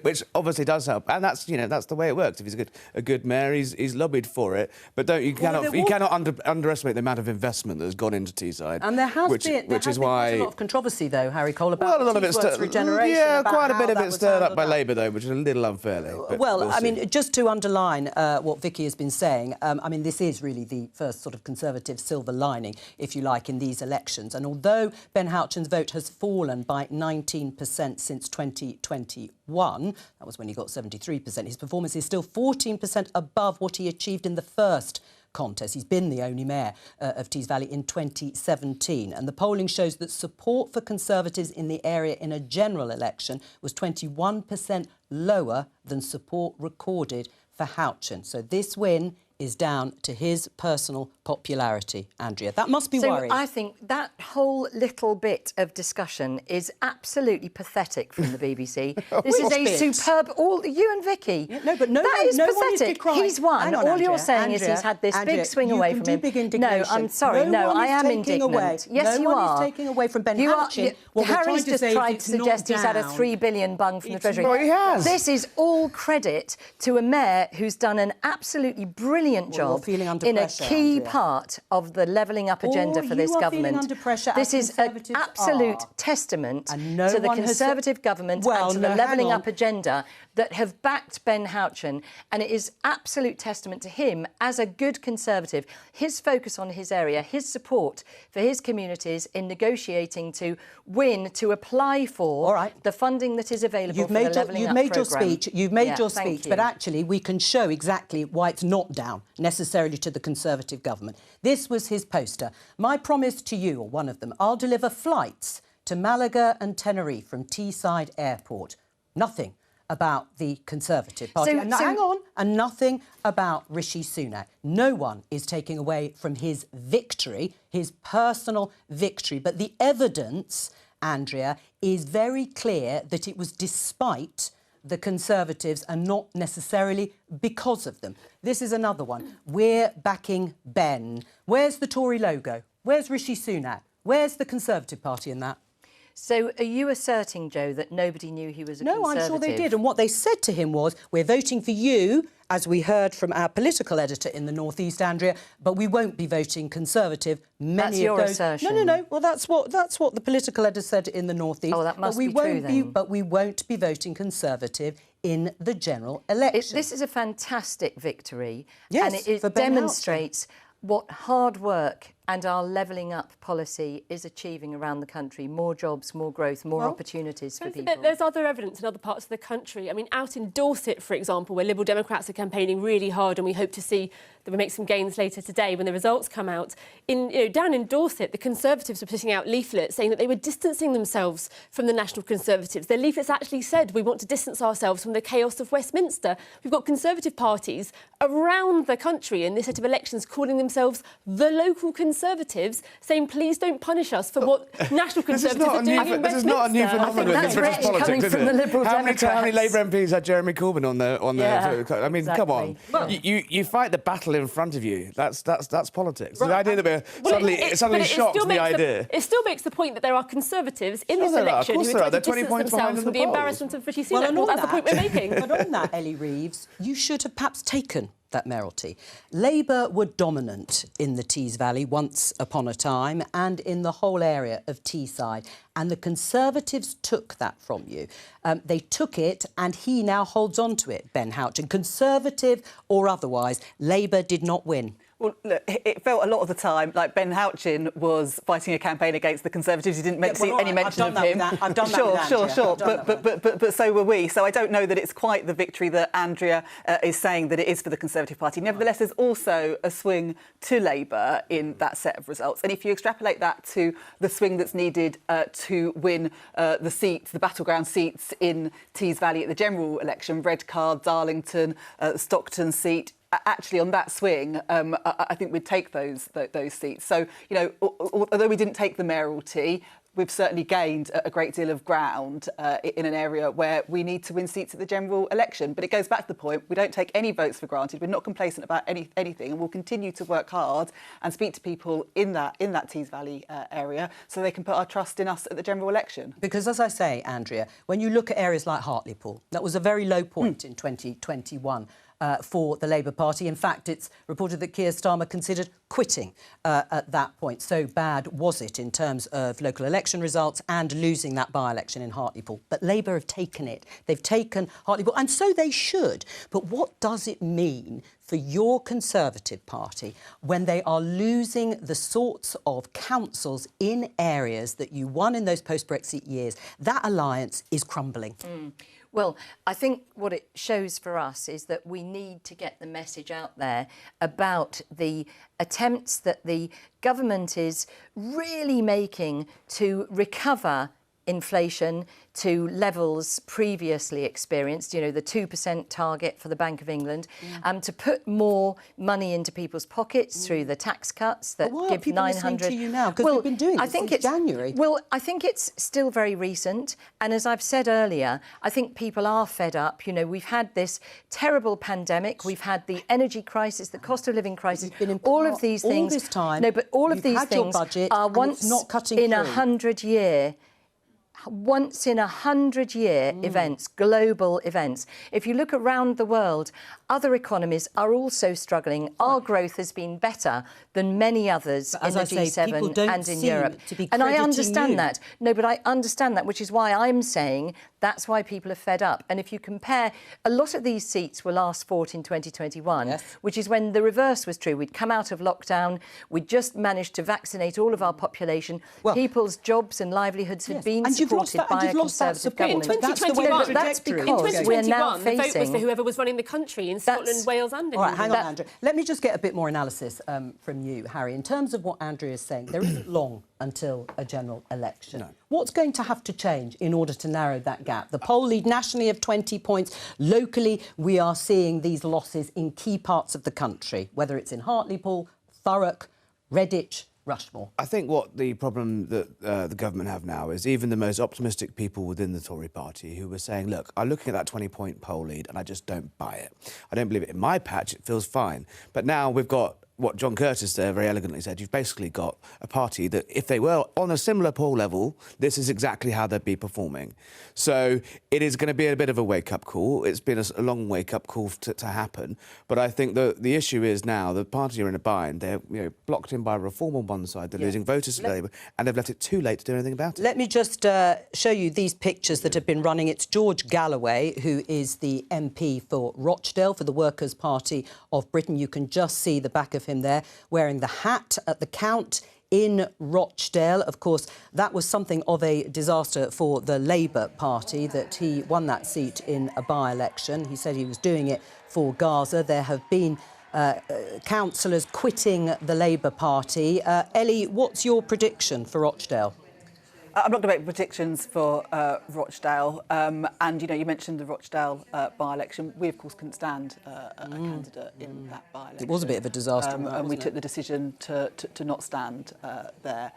which obviously does help. And that's that's the way it works. If he's a good mayor, he's lobbied for it. But you cannot underestimate the amount of investment that has gone into Teesside. And there has been quite a lot of controversy, though, Harry Cole, about a lot of it regeneration. Yeah, quite a bit of it stirred up by Labour, though, which is a little unfairly. Well, I mean, just to underline what Vicky has been saying, I mean, this is really the first sort of Conservative silver lining, if you like, in these elections. And although Ben Houchin's vote has fallen by 19% since 2021, that was when he got 73%, his performance is still 14% above what he achieved in the first contest. He's been the only mayor of Tees Valley in 2017. And the polling shows that support for Conservatives in the area in a general election was 21% lower than support recorded for Houchin. So this win is down to his personal popularity, Andrea. That must be worrying. I think that whole little bit of discussion is absolutely pathetic from the BBC. This is a superb... you and Vicky. Yeah, no, but no that one, is no pathetic. one is decrying. He's won. All you're saying is he's had this big swing away from him. No, I'm sorry. No, I am indignant. Yes, you are. No one is taking away from Ben Houchin. Harry's just tried to suggest he's had a £3 billion bung from the Treasury. Well, he has. This is all credit to a mayor who's done an absolutely brilliant job in a key part of the levelling up agenda for this government. Under pressure, this is an absolute testament to the Conservative government and to the levelling up agenda that have backed Ben Houchin, and it is absolute testament to him as a good Conservative, his focus on his area, his support for his communities in negotiating to win, to apply for the funding that is available for the levelling up programme. You've made your speech, but actually we can show exactly why it's not down necessarily to the Conservative government. This was his poster. My promise to you, or one of them, I'll deliver flights to Malaga and Tenerife from Teesside Airport. Nothing about the Conservative Party. And nothing about Rishi Sunak. No one is taking away from his victory, his personal victory. But the evidence, Andrea, is very clear that it was despite the Conservatives and not necessarily because of them. This is another one. We're backing Ben. Where's the Tory logo? Where's Rishi Sunak? Where's the Conservative Party in that? So are you asserting, Jo, that nobody knew he was a Conservative? No, I'm sure they did. And what they said to him was, we're voting for you, as we heard from our political editor in the North East, Andrea, but we won't be voting Conservative. That's your assertion. No. Well, that's what the political editor said in the North East. Oh, that must be true then. But we won't be voting Conservative in the general election. This is a fantastic victory. Yes, and it demonstrates what hard work and our levelling up policy is achieving around the country. More jobs, more growth, more opportunities for people. There's other evidence in other parts of the country. I mean, out in Dorset, for example, where Liberal Democrats are campaigning really hard, and we hope to see that we make some gains later today when the results come out. Down in Dorset, the Conservatives were putting out leaflets saying that they were distancing themselves from the National Conservatives. Their leaflets actually said, we want to distance ourselves from the chaos of Westminster. We've got Conservative parties around the country in this set of elections calling themselves the local Conservatives, saying, please don't punish us for what National Conservatives are doing in Westminster. This is not a new phenomenon in British politics, is it? How many Labour MPs had Jeremy Corbyn on their... I mean, come on. Well, you fight the battle in front of you. That's politics. Right. The idea that we're suddenly shocked at the idea. It still makes the point that there are Conservatives in this election who are trying to distance themselves from the embarrassment of Rishi Sunak. That's the point we're making. But on that, Ellie Reeves, you should have perhaps taken that mayoralty. Labour were dominant in the Tees Valley once upon a time and in the whole area of Teesside. And the Conservatives took that from you. They took it and he now holds on to it, Ben Houchin. Conservative or otherwise, Labour did not win. Well, look, it felt a lot of the time like Ben Houchin was fighting a campaign against the Conservatives. He didn't see any mention of him. I've done that. Sure. But so were we. So I don't know that it's quite the victory that Andrea is saying that it is for the Conservative Party. Nevertheless, there's also a swing to Labour in that set of results. And if you extrapolate that to the swing that's needed to win the battleground seats in Tees Valley at the general election, Redcar, Darlington, Stockton seat, actually, on that swing, I think we'd take those seats. So, although we didn't take the mayoralty, we've certainly gained a great deal of ground in an area where we need to win seats at the general election. But it goes back to the point, we don't take any votes for granted. We're not complacent about anything, and we'll continue to work hard and speak to people in that Tees Valley area so they can put our trust in us at the general election. Because, as I say, Andrea, when you look at areas like Hartlepool, that was a very low point in 2021. For the Labour Party. In fact, it's reported that Keir Starmer considered quitting at that point. So bad was it in terms of local election results and losing that by-election in Hartlepool. But Labour have taken it. They've taken Hartlepool, and so they should. But what does it mean for your Conservative Party when they are losing the sorts of councils in areas that you won in those post-Brexit years? That alliance is crumbling. Well, I think what it shows for us is that we need to get the message out there about the attempts that the government is really making to recover inflation to levels previously experienced, you know, the 2% target for the Bank of England, to put more money into people's pockets through the tax cuts that give people 900. To you now? Because we've been doing it since January. Well, I think it's still very recent, and as I've said earlier, I think people are fed up. You know, we've had this terrible pandemic, we've had the energy crisis, the cost of living crisis, all of these things. All this time, no, but all of these things are once in 100-year. Once in 100-year events, global events. If you look around the world, other economies are also struggling. Our growth has been better than many others in the G7 and in Europe. And I understand that. No, but I understand that, which is why I'm saying that's why people are fed up. And if you compare, a lot of these seats were last fought in 2021, which is when the reverse was true. We'd come out of lockdown, we'd just managed to vaccinate all of our population. People's jobs and livelihoods had been supported by a Conservative government. In 2021, that's because we're now facing... the vote was for whoever was running the country in Scotland, Wales and England. All right, hang on, Andrea. Let me just get a bit more analysis from you, Harry. In terms of what Andrea is saying, there isn't long until a general election. No. What's going to have to change in order to narrow that gap? The poll lead nationally of 20 points. Locally, we are seeing these losses in key parts of the country, whether it's in Hartlepool, Thurrock, Redditch, Rushmore. I think what the problem that the government have now is even the most optimistic people within the Tory party who were saying, look, I'm looking at that 20-point poll lead and I just don't buy it. I don't believe it. In my patch, it feels fine. But now we've got what John Curtis there very elegantly said. You've basically got a party that, if they were on a similar poll level, this is exactly how they'd be performing. So it is going to be a bit of a wake-up call. It's been a long wake-up call to happen. But I think the issue is now the party are in a bind. They're blocked in by reform on one side. They're losing voters to Labour, and they've left it too late to do anything about it. Let me just show you these pictures that have been running. It's George Galloway, who is the MP for Rochdale, for the Workers' Party of Britain. You can just see the back of him there, wearing the hat at the count in Rochdale. Of course, that was something of a disaster for the Labour Party, that he won that seat in a by-election. He said he was doing it for Gaza. There have been councillors quitting the Labour Party. Ellie, what's your prediction for Rochdale? I'm not going to make predictions for Rochdale. And, you mentioned the Rochdale by-election. We, of course, couldn't stand a candidate in that by-election. It was a bit of a disaster. And we took the decision to not stand there,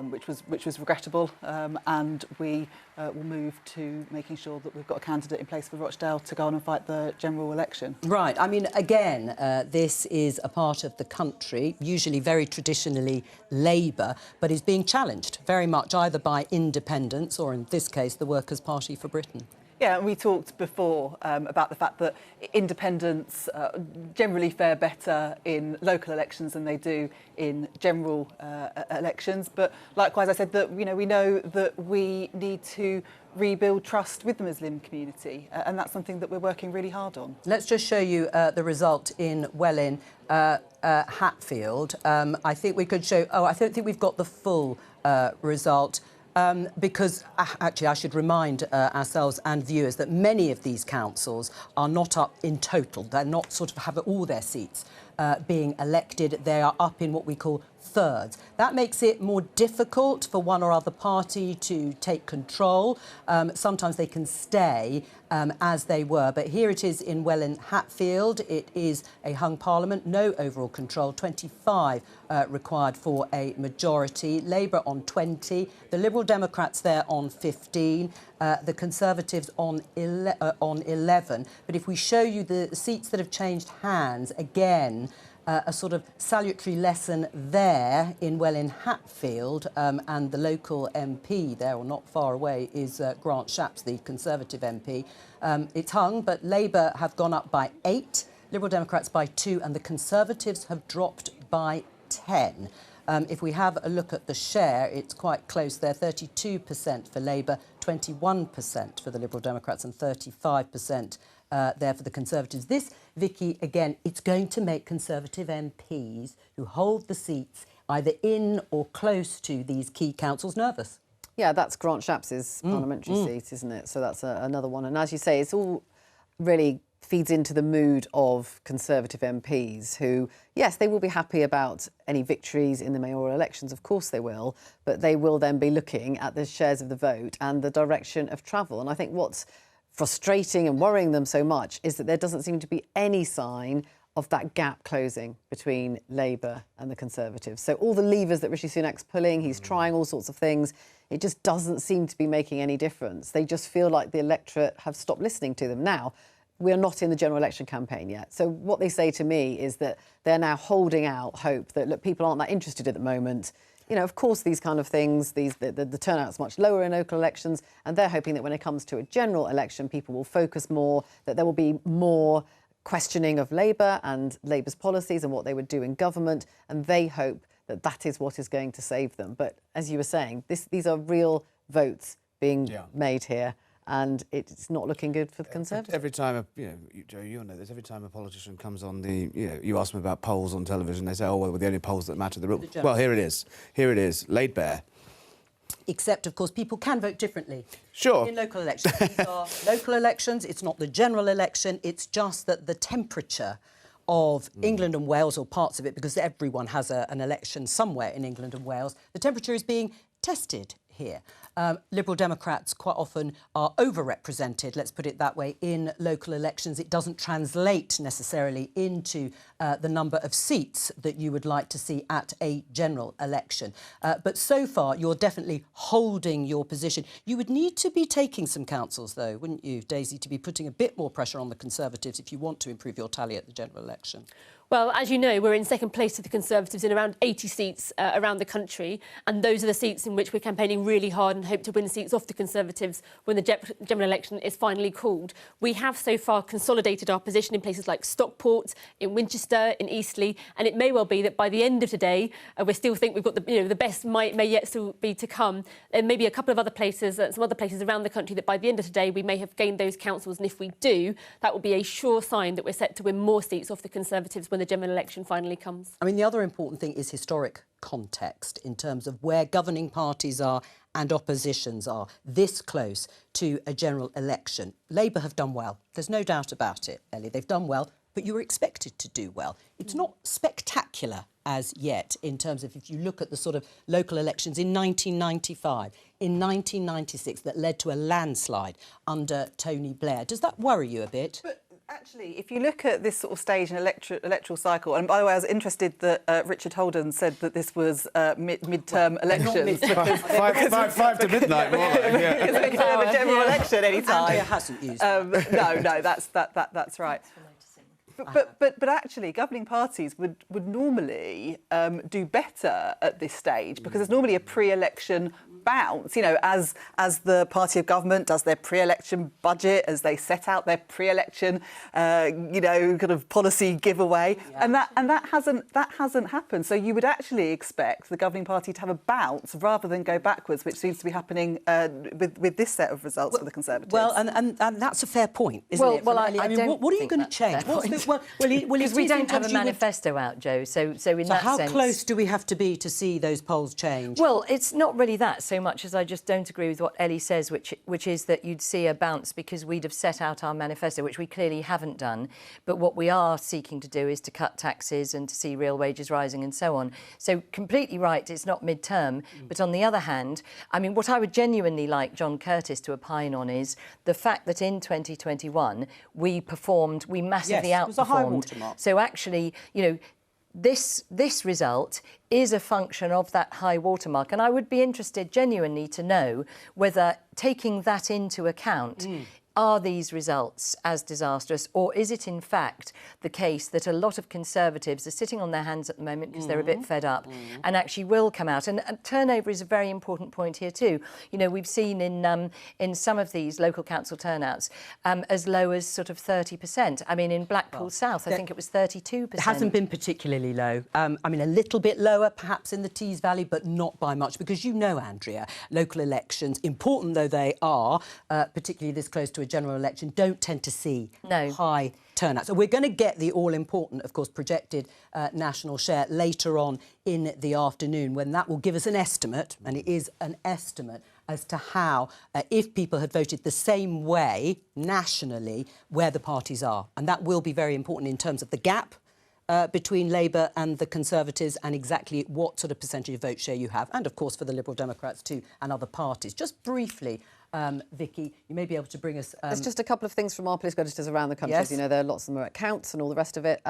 which was regrettable. And we will move to making sure that we've got a candidate in place for Rochdale to go on and fight the general election. Right. I mean, again, this is a part of the country, usually very traditionally Labour, but is being challenged very much either by independents or, in this case, the Workers' Party for Britain. Yeah, we talked before about the fact that independents generally fare better in local elections than they do in general elections. But likewise, I said that we know that we need to rebuild trust with the Muslim community, and that's something that we're working really hard on. Let's just show you the result in Welwyn, Hatfield. I think we could show... Oh, I don't think we've got the full result. Because, actually, I should remind ourselves and viewers that many of these councils are not up in total. They're not have all their seats being elected. They are up in what we call thirds. That makes it more difficult for one or other party to take control. Sometimes they can stay as they were. But here it is in Welwyn Hatfield. It is a hung parliament, no overall control, 25 required for a majority. Labour on 20, the Liberal Democrats there on 15, the Conservatives on 11. But if we show you the seats that have changed hands, again, a sort of salutary lesson there in Welwyn Hatfield, and the local MP there, or not far away, is Grant Shapps, the Conservative MP. It's hung, but Labour have gone up by 8, Liberal Democrats by 2, and the Conservatives have dropped by 10. If we have a look at the share, it's quite close there, 32% for Labour, 21% for the Liberal Democrats and 35% there for the Conservatives. This, Vicky, again, it's going to make Conservative MPs who hold the seats either in or close to these key councils nervous. Yeah, that's Grant Shapps' parliamentary seat, isn't it? So that's another one. And as you say, it's all really feeds into the mood of Conservative MPs who, yes, they will be happy about any victories in the mayoral elections, of course they will, but they will then be looking at the shares of the vote and the direction of travel. And I think what's frustrating and worrying them so much is that there doesn't seem to be any sign of that gap closing between Labour and the Conservatives. So all the levers that Rishi Sunak's pulling, he's trying all sorts of things, it just doesn't seem to be making any difference. They just feel like the electorate have stopped listening to them. Now, we're not in the general election campaign yet. So what they say to me is that they're now holding out hope that, look, people aren't that interested at the moment. You know, of course, these kind of things, the turnout's much lower in local elections, and they're hoping that when it comes to a general election, people will focus more, that there will be more questioning of Labour and Labour's policies and what they would do in government, and they hope that that is what is going to save them. But as you were saying, these are real votes being made here, and it's not looking good for the Conservatives. Every time, Joe, you'll know this, every time a politician comes on you ask them about polls on television, they say, oh, well, we're the only polls that matter. Well, here it is, laid bare. Except, of course, people can vote differently. Sure. In local elections. These are local elections, it's not the general election, it's just that the temperature of England and Wales, or parts of it, because everyone has an election somewhere in England and Wales, the temperature is being tested here. Liberal Democrats quite often are overrepresented, let's put it that way, in local elections. It doesn't translate necessarily into the number of seats that you would like to see at a general election. But so far, you're definitely holding your position. You would need to be taking some councils, though, wouldn't you, Daisy, to be putting a bit more pressure on the Conservatives if you want to improve your tally at the general election? Well, as you know, we're in second place with the Conservatives in around 80 seats around the country, and those are the seats in which we're campaigning really hard and hope to win seats off the Conservatives when the general election is finally called. We have so far consolidated our position in places like Stockport, in Winchester, in Eastleigh, and it may well be that by the end of today, we still think we've got the best may yet still be to come. There may be a couple of other places, some other places around the country that by the end of today we may have gained those councils, and if we do, that will be a sure sign that we're set to win more seats off the Conservatives when the general election finally comes. I mean, the other important thing is historic context in terms of where governing parties are and oppositions are this close to a general election. Labour have done well. There's no doubt about it, Ellie. They've done well, but you were expected to do well. It's not spectacular as yet in terms of if you look at the sort of local elections in 1995, in 1996 that led to a landslide under Tony Blair. Does that worry you a bit? Actually, if you look at this sort of stage in electoral cycle, and by the way, I was interested that Richard Holden said that this was mid-term elections. Five to midnight, more like, yeah. Because we could have a general election any time. Andrea hasn't used No, that's right. But actually, governing parties would normally do better at this stage because there's normally a pre-election bounce. You know, as the party of government does their pre-election budget, as they set out their pre-election, kind of policy giveaway, and that hasn't happened. So you would actually expect the governing party to have a bounce rather than go backwards, which seems to be happening with this set of results for the Conservatives. Well, and that's a fair point, isn't it? Well, I mean, what are you going to change? Well, because we don't have a manifesto out, Joe. So in that how sense, close do we have to be to see those polls change? Well, it's not really that so much as I just don't agree with what Ellie says, which is that you'd see a bounce because we'd have set out our manifesto, which we clearly haven't done. But what we are seeking to do is to cut taxes and to see real wages rising and so on. So completely right, it's not mid-term. But on the other hand, I mean, what I would genuinely like John Curtis to opine on is the fact that in 2021 we massively outperformed. It was a high watermark. So actually, you know, this result is a function of that high watermark. And I would be interested genuinely to know whether, taking that into account, are these results as disastrous, or is it in fact the case that a lot of Conservatives are sitting on their hands at the moment because they're a bit fed up and actually will come out? And turnover is a very important point here too. You know, we've seen in some of these local council turnouts as low as sort of 30%. I mean, in Blackpool South, I think it was 32%. It hasn't been particularly low. I mean, a little bit lower perhaps in the Tees Valley, but not by much, because you know, Andrea, local elections, important though they are, particularly this close to a general election, don't tend to see high turnout. So we're going to get the all-important, of course, projected national share later on in the afternoon, when that will give us an estimate, and it is an estimate, as to how, if people had voted the same way nationally, where the parties are. And that will be very important in terms of the gap between Labour and the Conservatives, and exactly what sort of percentage of vote share you have, and of course for the Liberal Democrats too, and other parties. Just briefly, Vicky, you may be able to bring us... There's just a couple of things from our political editors around the country. Yes. As you know, there are lots of them are at Counts and all the rest of it.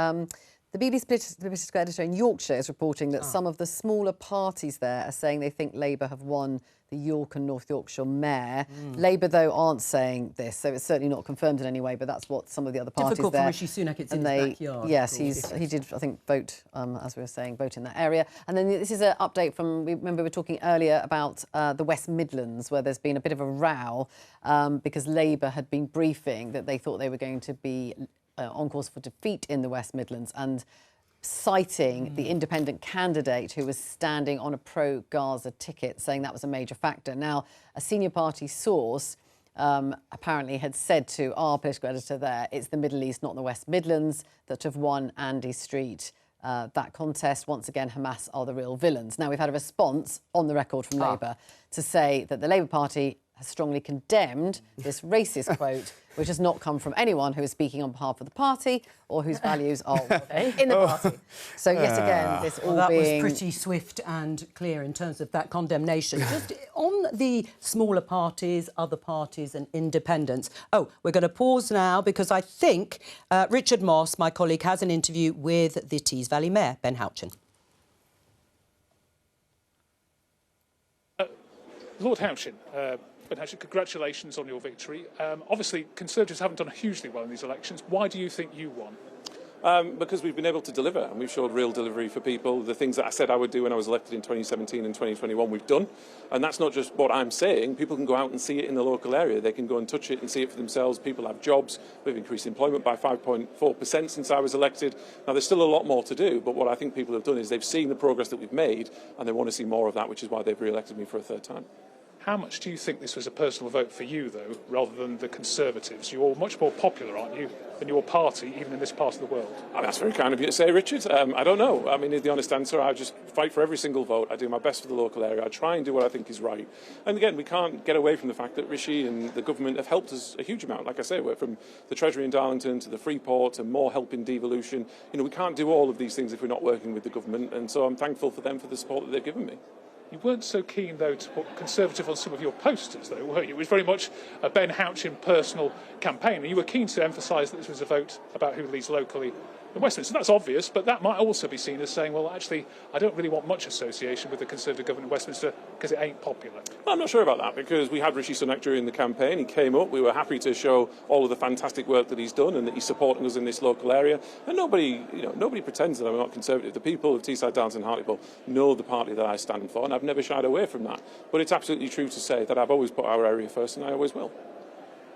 The BBC political editor in Yorkshire is reporting that some of the smaller parties there are saying they think Labour have won the York and North Yorkshire mayor. Labour, though, aren't saying this, so it's certainly not confirmed in any way, but that's what some of the other parties Difficult there... for Rishi Sunak, it's in his backyard. Yes, he did, I think, vote, as we were saying, vote in that area. And then this is an update from... Remember, we were talking earlier about the West Midlands, where there's been a bit of a row because Labour had been briefing that they thought they were going to be on course for defeat in the West Midlands, and citing the independent candidate who was standing on a pro-Gaza ticket, saying that was a major factor. Now, a senior party source apparently had said to our political editor there, it's the Middle East, not the West Midlands, that have won Andy Street that contest. Once again, Hamas are the real villains. Now, we've had a response on the record from Labour to say that the Labour Party has strongly condemned this racist quote, which has not come from anyone who is speaking on behalf of the party or whose values are in the party. So, yet again, this all that being... was pretty swift and clear in terms of that condemnation. Just on the smaller parties, other parties and independents. Oh, we're going to pause now because I think Richard Moss, my colleague, has an interview with the Tees Valley Mayor, Ben Houchin. Lord Houchin, Ben Houchin, congratulations on your victory. Obviously, Conservatives haven't done hugely well in these elections. Why do you think you won? Because we've been able to deliver, and we've showed real delivery for people. The things that I said I would do when I was elected in 2017 and 2021, we've done. And that's not just what I'm saying. People can go out and see it in the local area. They can go and touch it and see it for themselves. People have jobs. We've increased employment by 5.4% since I was elected. Now, there's still a lot more to do, but what I think people have done is they've seen the progress that we've made, and they want to see more of that, which is why they've re-elected me for a third time. How much do you think this was a personal vote for you, though, rather than the Conservatives? You're much more popular, aren't you, than your party, even in this part of the world? That's very kind of you to say, Richard. I don't know. I mean, the honest answer, I just fight for every single vote. I do my best for the local area. I try and do what I think is right. And again, we can't get away from the fact that Rishi and the government have helped us a huge amount. Like I say, we're from the Treasury in Darlington to the Freeport to more help in devolution. You know, we can't do all of these things if we're not working with the government. And so I'm thankful for them for the support that they've given me. You weren't so keen, though, to put Conservative on some of your posters, though, were you? It was very much a Ben Houchin personal campaign, and you were keen to emphasise that this was a vote about who leads locally in Westminster. That's obvious, but that might also be seen as saying, well, actually, I don't really want much association with the Conservative government in Westminster because it ain't popular. Well, I'm not sure about that, because we had Rishi Sunak during the campaign. He came up. We were happy to show all of the fantastic work that he's done and that he's supporting us in this local area. And nobody pretends that I'm not Conservative. The people of Teesside, Darlington and Hartlepool know the party that I stand for, and I've never shied away from that. But it's absolutely true to say that I've always put our area first, and I always will.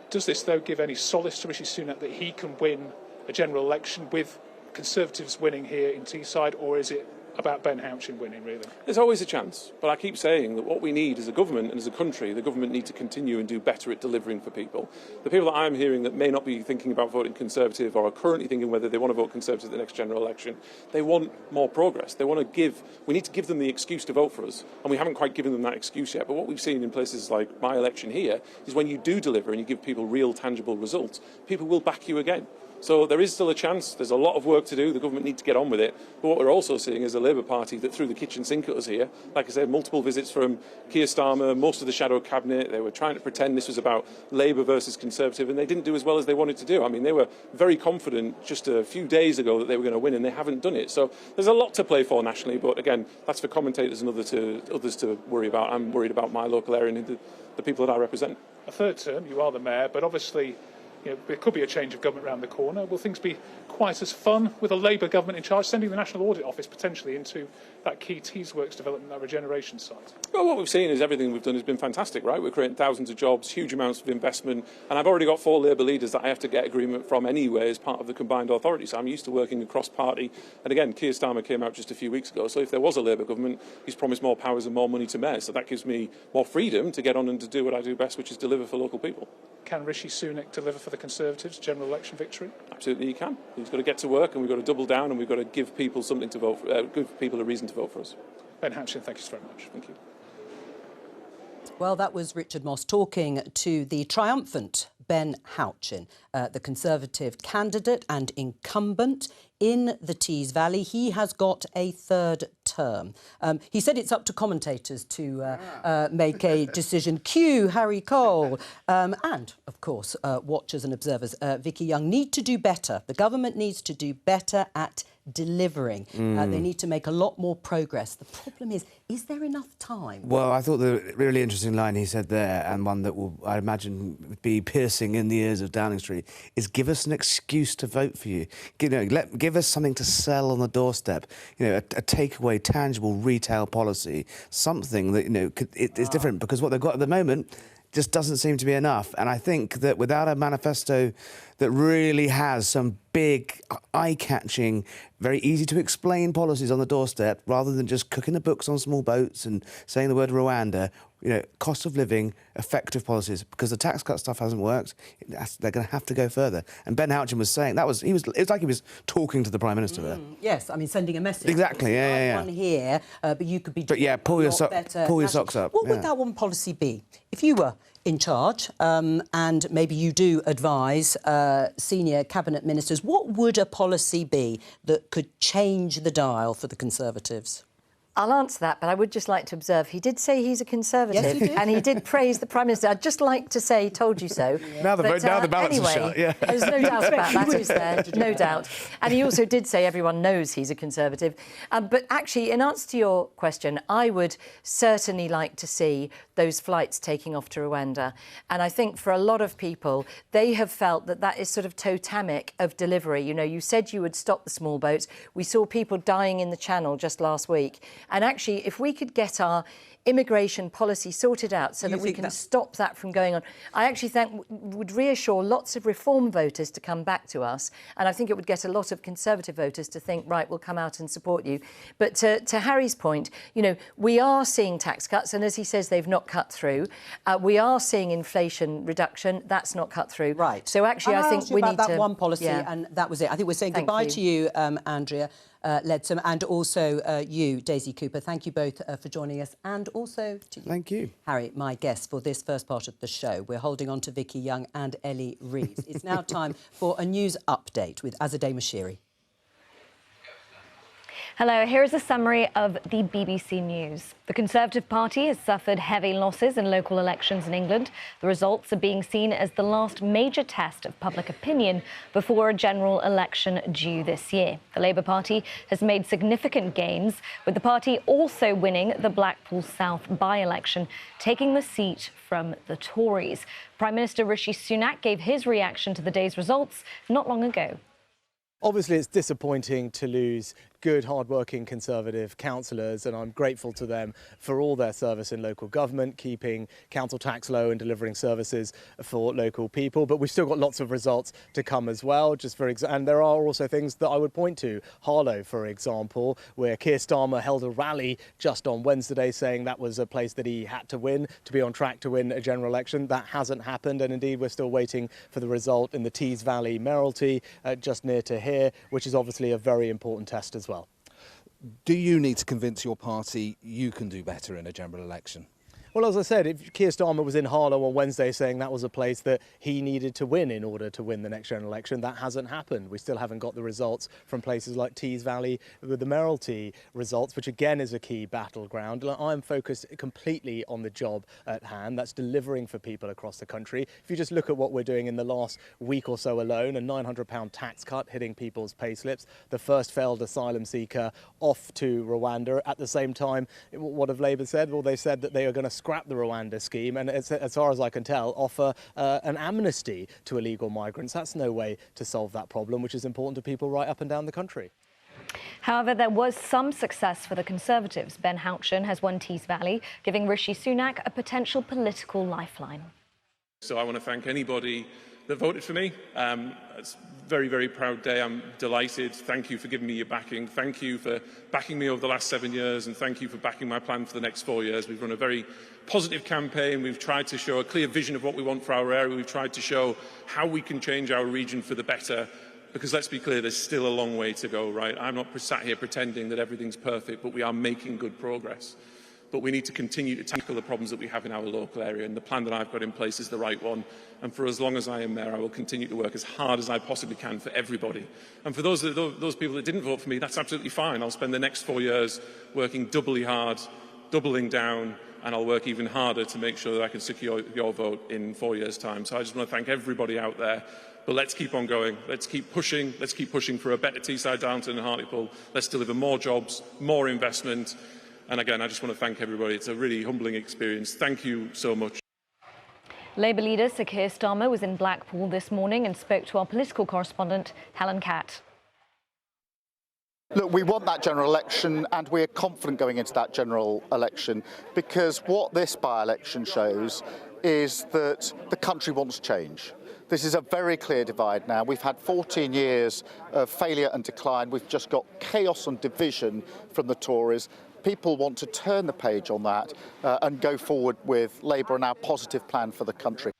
Does this, though, give any solace to Rishi Sunak that he can win a general election with Conservatives winning here in Teesside, or is it about Ben Houchin winning, really? There's always a chance, but I keep saying that what we need as a government and as a country, the government need to continue and do better at delivering for people. The people that I'm hearing that may not be thinking about voting Conservative or are currently thinking whether they want to vote Conservative at the next general election, they want more progress. We need to give them the excuse to vote for us, and we haven't quite given them that excuse yet. But what we've seen in places like my election here is when you do deliver and you give people real tangible results, people will back you again. So there is still a chance. There's a lot of work to do. The government need to get on with it. But what we're also seeing is a Labour Party that threw the kitchen sink at us here. Like I said, multiple visits from Keir Starmer, most of the shadow cabinet. They were trying to pretend this was about Labour versus Conservative, and they didn't do as well as they wanted to do. I mean, they were very confident just a few days ago that they were going to win, and they haven't done it. So there's a lot to play for nationally. But again, that's for commentators and others to worry about. I'm worried about my local area and the people that I represent. A third term, you are the mayor, but obviously, there could be a change of government around the corner. Will things be quite as fun with a Labour government in charge, sending the National Audit Office potentially into that key Tees Works development, that regeneration site? Well, what we've seen is everything we've done has been fantastic, right? We're creating thousands of jobs, huge amounts of investment, and I've already got 4 Labour leaders that I have to get agreement from anyway as part of the combined authority. So I'm used to working across party. And again, Keir Starmer came out just a few weeks ago. So if there was a Labour government, he's promised more powers and more money to mayors. So that gives me more freedom to get on and to do what I do best, which is deliver for local people. Can Rishi Sunak deliver for the Conservatives' general election victory? Absolutely, he can. He's got to get to work, and we've got to double down, and we've got to give people something to vote for, give people a reason to vote for us. Ben Houchin, thank you so very much. Thank you. Well, that was Richard Moss talking to the triumphant Ben Houchin, the Conservative candidate and incumbent in the Tees Valley. He has got a 3rd term. He said it's up to commentators to make a decision. Cue Harry Cole. And, of course, watchers and observers, Vicky Young, need to do better. The government needs to do better at delivering. They need to make a lot more progress. The problem is there enough time? Well, I thought the really interesting line he said there, and one that will, I imagine, be piercing in the ears of Downing Street, is give us an excuse to vote for you. Give us something to sell on the doorstep. A takeaway, tangible retail policy, something that it's different, because what they've got at the moment just doesn't seem to be enough. And I think that without a manifesto that really has some big, eye-catching, very easy-to-explain policies on the doorstep, rather than just cooking the books on small boats and saying the word Rwanda, cost of living, effective policies, because the tax cut stuff hasn't worked. They're going to have to go further. And Ben Houchin was saying it was like he was talking to the Prime Minister there. Yes, I mean, sending a message. Exactly, yeah. One here, but you could be doing pull your better. Socks up. What would that one policy be? If you were in charge, and maybe you do advise senior cabinet ministers, what would a policy be that could change the dial for the Conservatives? I'll answer that, but I would just like to observe he did say he's a Conservative, yes, he did. and he did praise the Prime Minister. I'd just like to say, told you so. Now the balance anyway, is shut. Yeah. There's no doubt about that, is there? No doubt. And he also did say everyone knows he's a Conservative. But actually, in answer to your question, I would certainly like to see those flights taking off to Rwanda. And I think for a lot of people, they have felt that is sort of totemic of delivery. You said you would stop the small boats. We saw people dying in the Channel just last week. And actually, if we could get our immigration policy sorted out so that we can stop that from going on, I actually think would reassure lots of Reform voters to come back to us. And I think it would get a lot of Conservative voters to think, right, we'll come out and support you. But to Harry's point, we are seeing tax cuts, and as he says, they've not cut through. We are seeing inflation reduction. That's not cut through. Right. So actually, I think we need that one policy, and that was it. I think we're saying goodbye to you, Andrea Leadsom, and also you, Daisy Cooper. Thank you both for joining us, and also to you. Thank you. Harry, my guest for this first part of the show. We're holding on to Vicky Young and Ellie Reeves. It's now time for a news update with Azadeh Moshiri. Hello, here is a summary of the BBC News. The Conservative Party has suffered heavy losses in local elections in England. The results are being seen as the last major test of public opinion before a general election due this year. The Labour Party has made significant gains, with the party also winning the Blackpool South by-election, taking the seat from the Tories. Prime Minister Rishi Sunak gave his reaction to the day's results not long ago. Obviously, it's disappointing to lose good, hard-working Conservative councillors, and I'm grateful to them for all their service in local government, keeping council tax low and delivering services for local people. But we've still got lots of results to come as well. And there are also things that I would point to. Harlow, for example, where Keir Starmer held a rally just on Wednesday saying that was a place that he had to win to be on track to win a general election. That hasn't happened, and indeed we're still waiting for the result in the Tees Valley mayoralty just near to here, which is obviously a very important test as well. Do you need to convince your party you can do better in a general election? Well, as I said, if Keir Starmer was in Harlow on Wednesday saying that was a place that he needed to win in order to win the next general election, that hasn't happened. We still haven't got the results from places like Tees Valley with the mayoralty results, which again is a key battleground. I'm focused completely on the job at hand. That's delivering for people across the country. If you just look at what we're doing in the last week or so alone, a £900 tax cut hitting people's payslips, the first failed asylum seeker off to Rwanda. At the same time, what have Labour said? Well, they said that they are going to scrap the Rwanda scheme and, as far as I can tell, offer an amnesty to illegal migrants. That's no way to solve that problem, which is important to people right up and down the country. However, there was some success for the Conservatives. Ben Houchen has won Tees Valley, giving Rishi Sunak a potential political lifeline. So I want to thank anybody that voted for me. It's a very, very proud day. I'm delighted. Thank you for giving me your backing. Thank you for backing me over the last 7 years, and thank you for backing my plan for the next 4 years. We've run a very positive campaign. We've tried to show a clear vision of what we want for our area. We've tried to show how we can change our region for the better. Because let's be clear, there's still a long way to go, right? I'm not sat here pretending that everything's perfect, but we are making good progress. But we need to continue to tackle the problems that we have in our local area, and the plan that I've got in place is the right one. And for as long as I am there, I will continue to work as hard as I possibly can for everybody. And for those people that didn't vote for me, that's absolutely fine. I'll spend the next 4 years working doubly hard, doubling down, and I'll work even harder to make sure that I can secure your vote in 4 years' time. So I just want to thank everybody out there. But let's keep on going. Let's keep pushing. Let's keep pushing for a better Teesside, Darlington and Hartlepool. Let's deliver more jobs, more investment. And again, I just want to thank everybody. It's a really humbling experience. Thank you so much. Labour leader Sir Keir Starmer was in Blackpool this morning and spoke to our political correspondent, Helen Catt. Look, we want that general election, and we're confident going into that general election, because what this by-election shows is that the country wants change. This is a very clear divide now. We've had 14 years of failure and decline. We've just got chaos and division from the Tories. People want to turn the page on that and go forward with Labour and our positive plan for the country.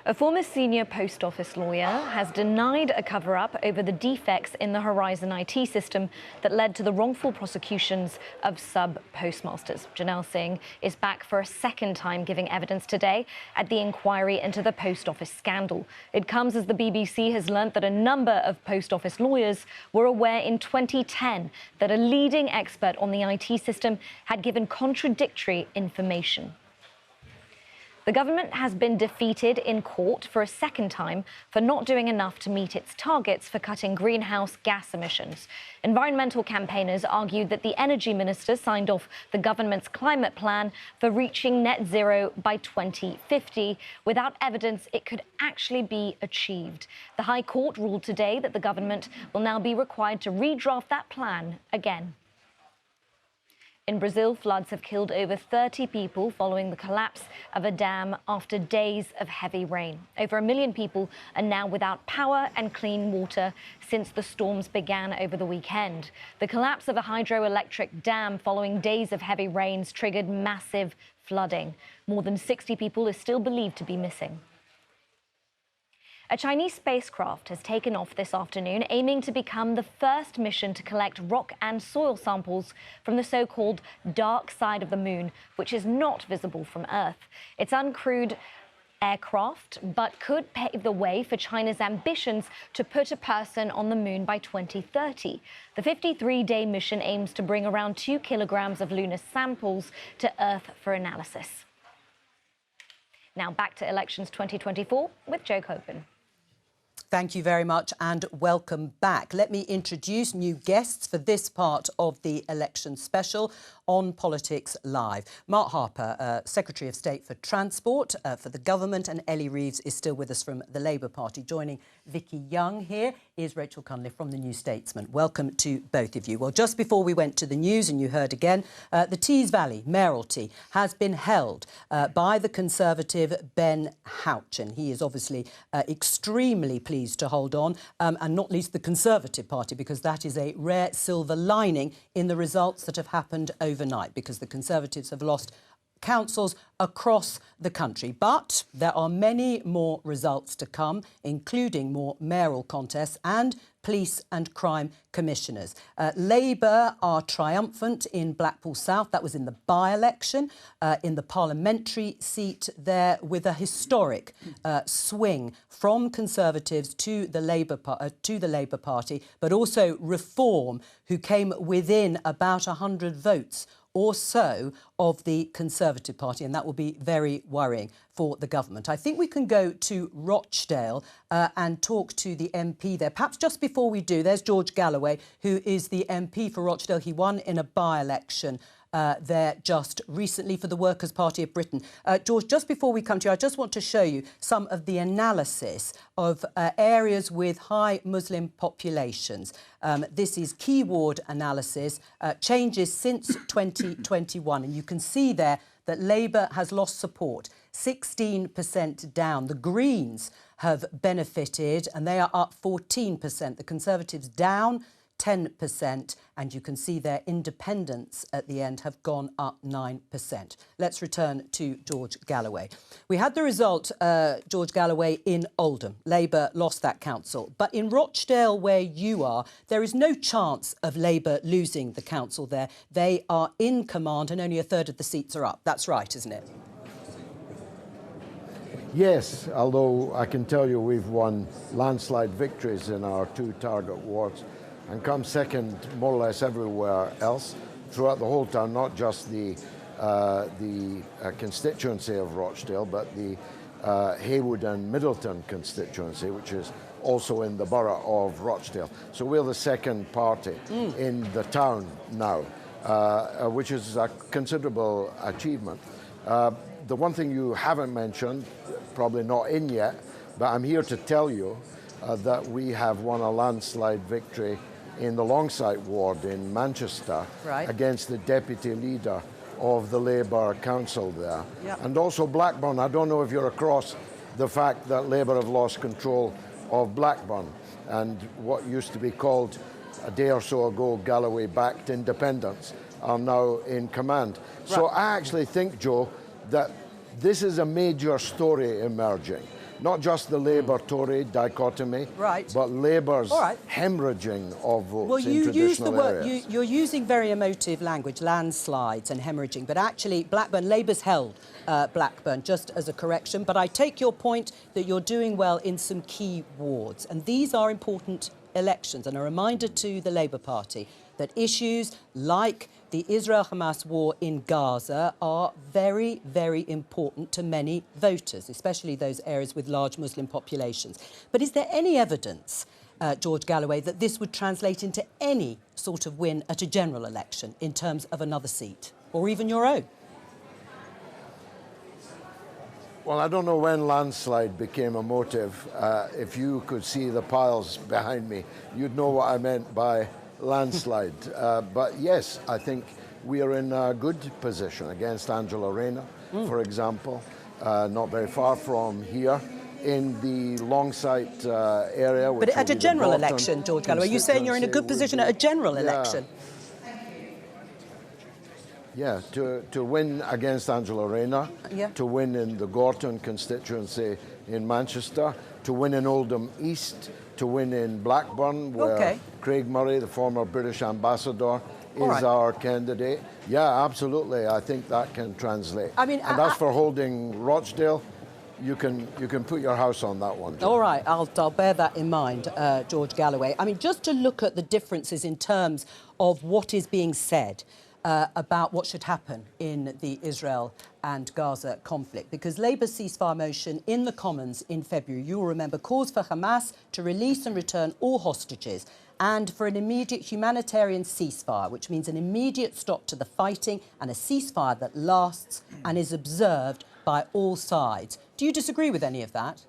A former senior post office lawyer has denied a cover-up over the defects in the Horizon IT system that led to the wrongful prosecutions of sub-postmasters. Janelle Singh is back for a second time giving evidence today at the inquiry into the post office scandal. It comes as the BBC has learnt that a number of post office lawyers were aware in 2010 that a leading expert on the IT system had given contradictory information. The government has been defeated in court for a second time for not doing enough to meet its targets for cutting greenhouse gas emissions. Environmental campaigners argued that the energy minister signed off the government's climate plan for reaching net zero by 2050 without evidence it could actually be achieved. The High Court ruled today that the government will now be required to redraft that plan again. In Brazil, floods have killed over 30 people following the collapse of a dam after days of heavy rain. Over 1 million people are now without power and clean water since the storms began over the weekend. The collapse of a hydroelectric dam following days of heavy rains triggered massive flooding. More than 60 people are still believed to be missing. A Chinese spacecraft has taken off this afternoon, aiming to become the first mission to collect rock and soil samples from the so-called dark side of the moon, which is not visible from Earth. It's uncrewed aircraft, but could pave the way for China's ambitions to put a person on the moon by 2030. The 53-day mission aims to bring around 2 kilograms of lunar samples to Earth for analysis. Now back to elections 2024 with Joe Copen. Thank you very much and welcome back. Let me introduce new guests for this part of the election special on Politics Live. Mark Harper, Secretary of State for Transport for the government, and Ellie Reeves is still with us from the Labour Party. Joining Vicky Young here is Rachel Cunliffe from the New Statesman. Welcome to both of you. Well, just before we went to the news, and you heard again, the Tees Valley mayoralty has been held by the Conservative Ben Houchen. He is obviously extremely pleased to hold on, and not least the Conservative Party, because that is a rare silver lining in the results that have happened overnight, because the Conservatives have lost councils across the country. But there are many more results to come, including more mayoral contests and police and crime commissioners. Labour are triumphant in Blackpool South. That was in the by-election. In the parliamentary seat there, with a historic swing from Conservatives to the Labour Party, but also Reform, who came within about 100 votes or so of the Conservative Party, and that will be very worrying for the government. I think we can go to Rochdale and talk to the MP there. Perhaps just before we do, there's George Galloway, who is the MP for Rochdale. He won in a by-election there just recently for the Workers' Party of Britain. George, just before we come to you, I just want to show you some of the analysis of areas with high Muslim populations. This is key ward analysis, changes since 2021, and you can see there that Labour has lost support, 16% down. The Greens have benefited, and they are up 14%. The Conservatives down 10%, and you can see their independents at the end have gone up 9%. Let's return to George Galloway. We had the result, George Galloway, in Oldham. Labour lost that council. But in Rochdale, where you are, there is no chance of Labour losing the council there. They are in command and only a third of the seats are up. That's right, isn't it? Yes, although I can tell you we've won landslide victories in our two target wards and come second more or less everywhere else throughout the whole town, not just the constituency of Rochdale, but the Haywood and Middleton constituency, which is also in the borough of Rochdale. So we're the second party in the town now, which is a considerable achievement. The one thing you haven't mentioned, probably not in yet, but I'm here to tell you that we have won a landslide victory in the Longsight ward in Manchester against the deputy leader of the Labour council there. And also Blackburn. I don't know if you're across the fact that Labour have lost control of Blackburn, and what used to be called a day or so ago Galloway-backed independents are now in command. So I actually think, Joe, that this is a major story emerging. Not just the Labour-Tory dichotomy, but Labour's hemorrhaging of votes well, you in traditional use the word, areas. you're using very emotive language, landslides and hemorrhaging, but actually Blackburn, Labour's held Blackburn, just as a correction. But I take your point that you're doing well in some key wards, and these are important elections, and a reminder to the Labour Party that issues like the Israel-Hamas war in Gaza are very, very important to many voters, especially those areas with large Muslim populations. But is there any evidence, George Galloway, that this would translate into any sort of win at a general election in terms of another seat, or even your own? Well, I don't know when landslide became a motive. If you could see the piles behind me, you'd know what I meant by landslide. But yes, I think we are in a good position against Angela Rayner, for example, not very far from here in the Longsight area. But at a general election, George Galloway, are you saying you're in a good position at a general election? Yeah, to win against Angela Rayner, to win in the Gorton constituency in Manchester, to win in Oldham East, to win in Blackburn, where Craig Murray, the former British ambassador, is our candidate. Yeah, absolutely. I think that can translate. I mean, and as for holding Rochdale, you can put your house on that one. All right, I'll bear that in mind, George Galloway. I mean, just to look at the differences in terms of what is being said about what should happen in the Israel and Gaza conflict, because Labour's ceasefire motion in the Commons in February, you'll remember, calls for Hamas to release and return all hostages and for an immediate humanitarian ceasefire, which means an immediate stop to the fighting and a ceasefire that lasts and is observed by all sides. Do you disagree with any of that?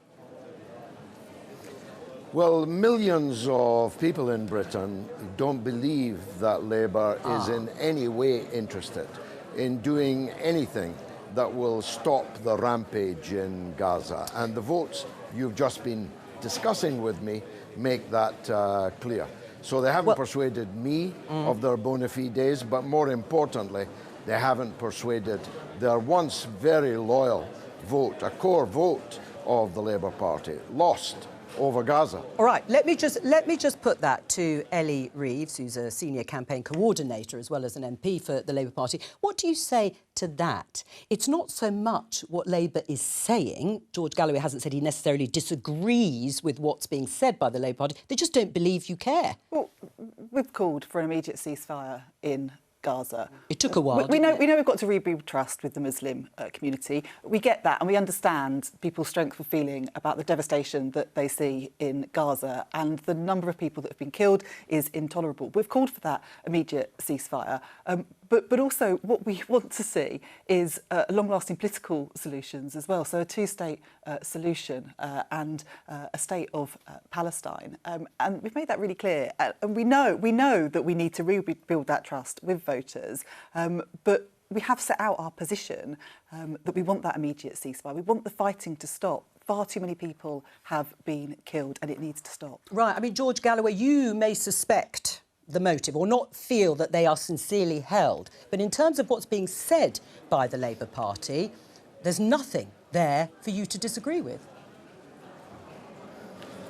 Well, millions of people in Britain don't believe that Labour is in any way interested in doing anything that will stop the rampage in Gaza. And the votes you've just been discussing with me make that clear. So they haven't persuaded me of their bona fides, but more importantly, they haven't persuaded their once very loyal vote, a core vote of the Labour Party, lost over Gaza. All right, let me just put that to Ellie Reeves, who's a senior campaign coordinator as well as an MP for the Labour Party. What do you say to that? It's not so much what Labour is saying. George Galloway hasn't said he necessarily disagrees with what's being said by the Labour Party. They just don't believe you care. Well, we've called for an immediate ceasefire in Gaza. It took a while. We know we've got to rebuild trust with the Muslim community. We get that, and we understand people's strengthful feeling about the devastation that they see in Gaza, and the number of people that have been killed is intolerable. We've called for that immediate ceasefire. But also what we want to see is long-lasting political solutions as well. So a two-state solution and a state of Palestine. And we've made that really clear. And we know that we need to rebuild that trust with voters. But we have set out our position that we want that immediate ceasefire. We want the fighting to stop. Far too many people have been killed and it needs to stop. Right. I mean, George Galloway, you may suspect the motive or not feel that they are sincerely held. But in terms of what's being said by the Labour Party, there's nothing there for you to disagree with.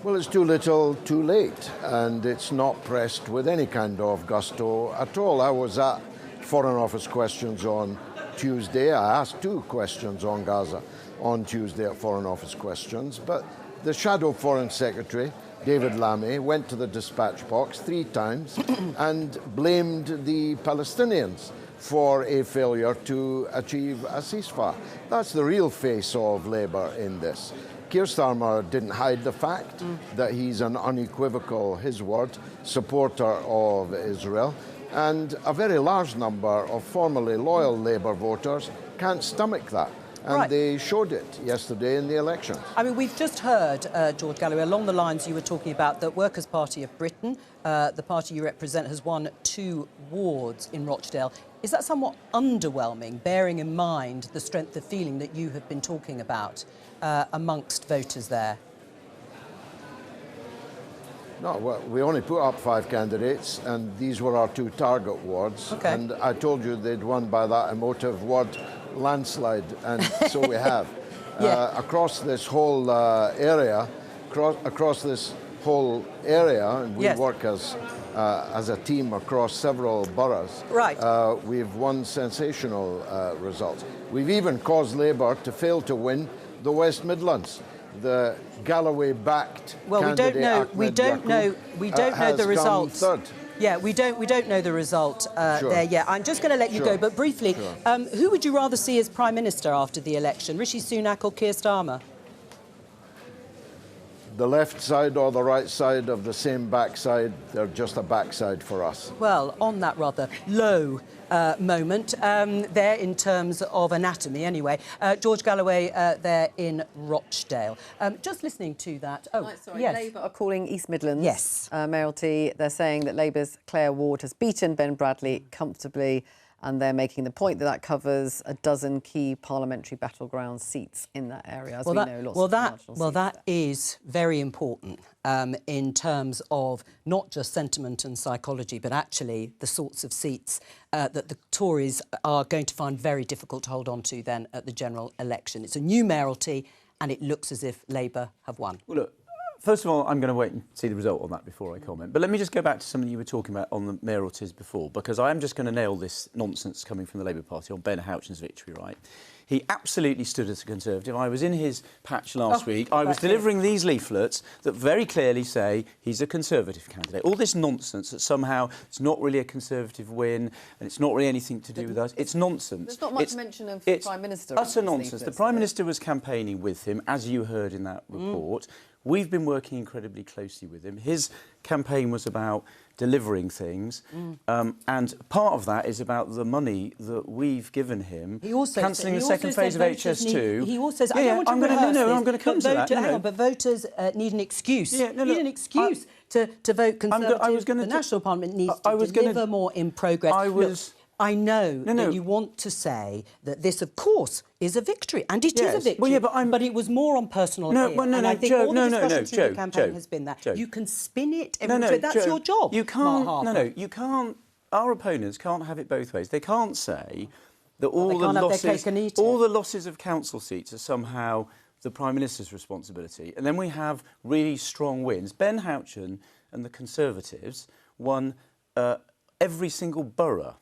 Well, it's too little, too late, and it's not pressed with any kind of gusto at all. I was at Foreign Office Questions on Tuesday. I asked 2 questions on Gaza on Tuesday at Foreign Office Questions, but the Shadow Foreign Secretary, David Lammy, went to the dispatch box 3 times and blamed the Palestinians for a failure to achieve a ceasefire. That's the real face of Labour in this. Keir Starmer didn't hide the fact that he's an unequivocal, his word, supporter of Israel, and a very large number of formerly loyal Labour voters can't stomach that. And they showed it yesterday in the elections. I mean, we've just heard, George Galloway, along the lines you were talking about, that Workers' Party of Britain, the party you represent, has won 2 wards in Rochdale. Is that somewhat underwhelming, bearing in mind the strength of feeling that you have been talking about amongst voters there? No, well, we only put up 5 candidates, and these were our 2 target wards. Okay. And I told you they'd won by that emotive word, landslide, and so we have. Across this whole area, across this whole area, and we work as a team across several boroughs. Right. We've won sensational results. We've even caused Labour to fail to win the West Midlands. The Galloway-backed candidate we don't know the results. Third. Yeah, we don't know the result there yet. I'm just going to let you go, but briefly, who would you rather see as Prime Minister after the election, Rishi Sunak or Keir Starmer? The left side or the right side of the same backside, they're just a backside for us. Well, on that rather low moment there in terms of anatomy, anyway. George Galloway there in Rochdale. Just listening to that. Oh, sorry. Yes. Labour are calling East Midlands. Yes. Mayoral, they're saying that Labour's Claire Ward has beaten Ben Bradley comfortably, and they're making the point that that covers a dozen key parliamentary battleground seats in that area, as we know lots of marginal seats that is very important in terms of not just sentiment and psychology, but actually the sorts of seats that the Tories are going to find very difficult to hold on to then at the general election. It's a new mayoralty, and it looks as if Labour have won. Well, look, First of all, I'm going to wait and see the result on that before I comment. But let me just go back to something you were talking about on the mayoral tiers before, because I am just going to nail this nonsense coming from the Labour Party on Ben Houchen's victory, right? He absolutely stood as a Conservative. I was in his patch last week. I was delivering these leaflets that very clearly say he's a Conservative candidate. All this nonsense that somehow it's not really a Conservative win and it's not really anything to do with us. It's nonsense. There's not much mention of the Prime Minister. It's utter nonsense. The Prime Minister was campaigning with him, as you heard in that report. We've been working incredibly closely with him. His campaign was about delivering things, and part of that is about the money that we've given him. He also cancelling the he second also phase of HS2. He also said, I'm going to come to that. Hang on, but voters need an excuse. Need an excuse to vote Conservative. The National Parliament needs to deliver more in progress. I know that you want to say that this, of course, is a victory, and it is a victory. Well, yeah, but it was more on personal appeal. And I think all the discussion through the campaign has been that. You can spin it every way. That's your job. You can't. You can't. Our opponents can't have it both ways. They can't say that all the losses of council seats are somehow the Prime Minister's responsibility, and then we have really strong wins. Ben Houchen and the Conservatives won every single borough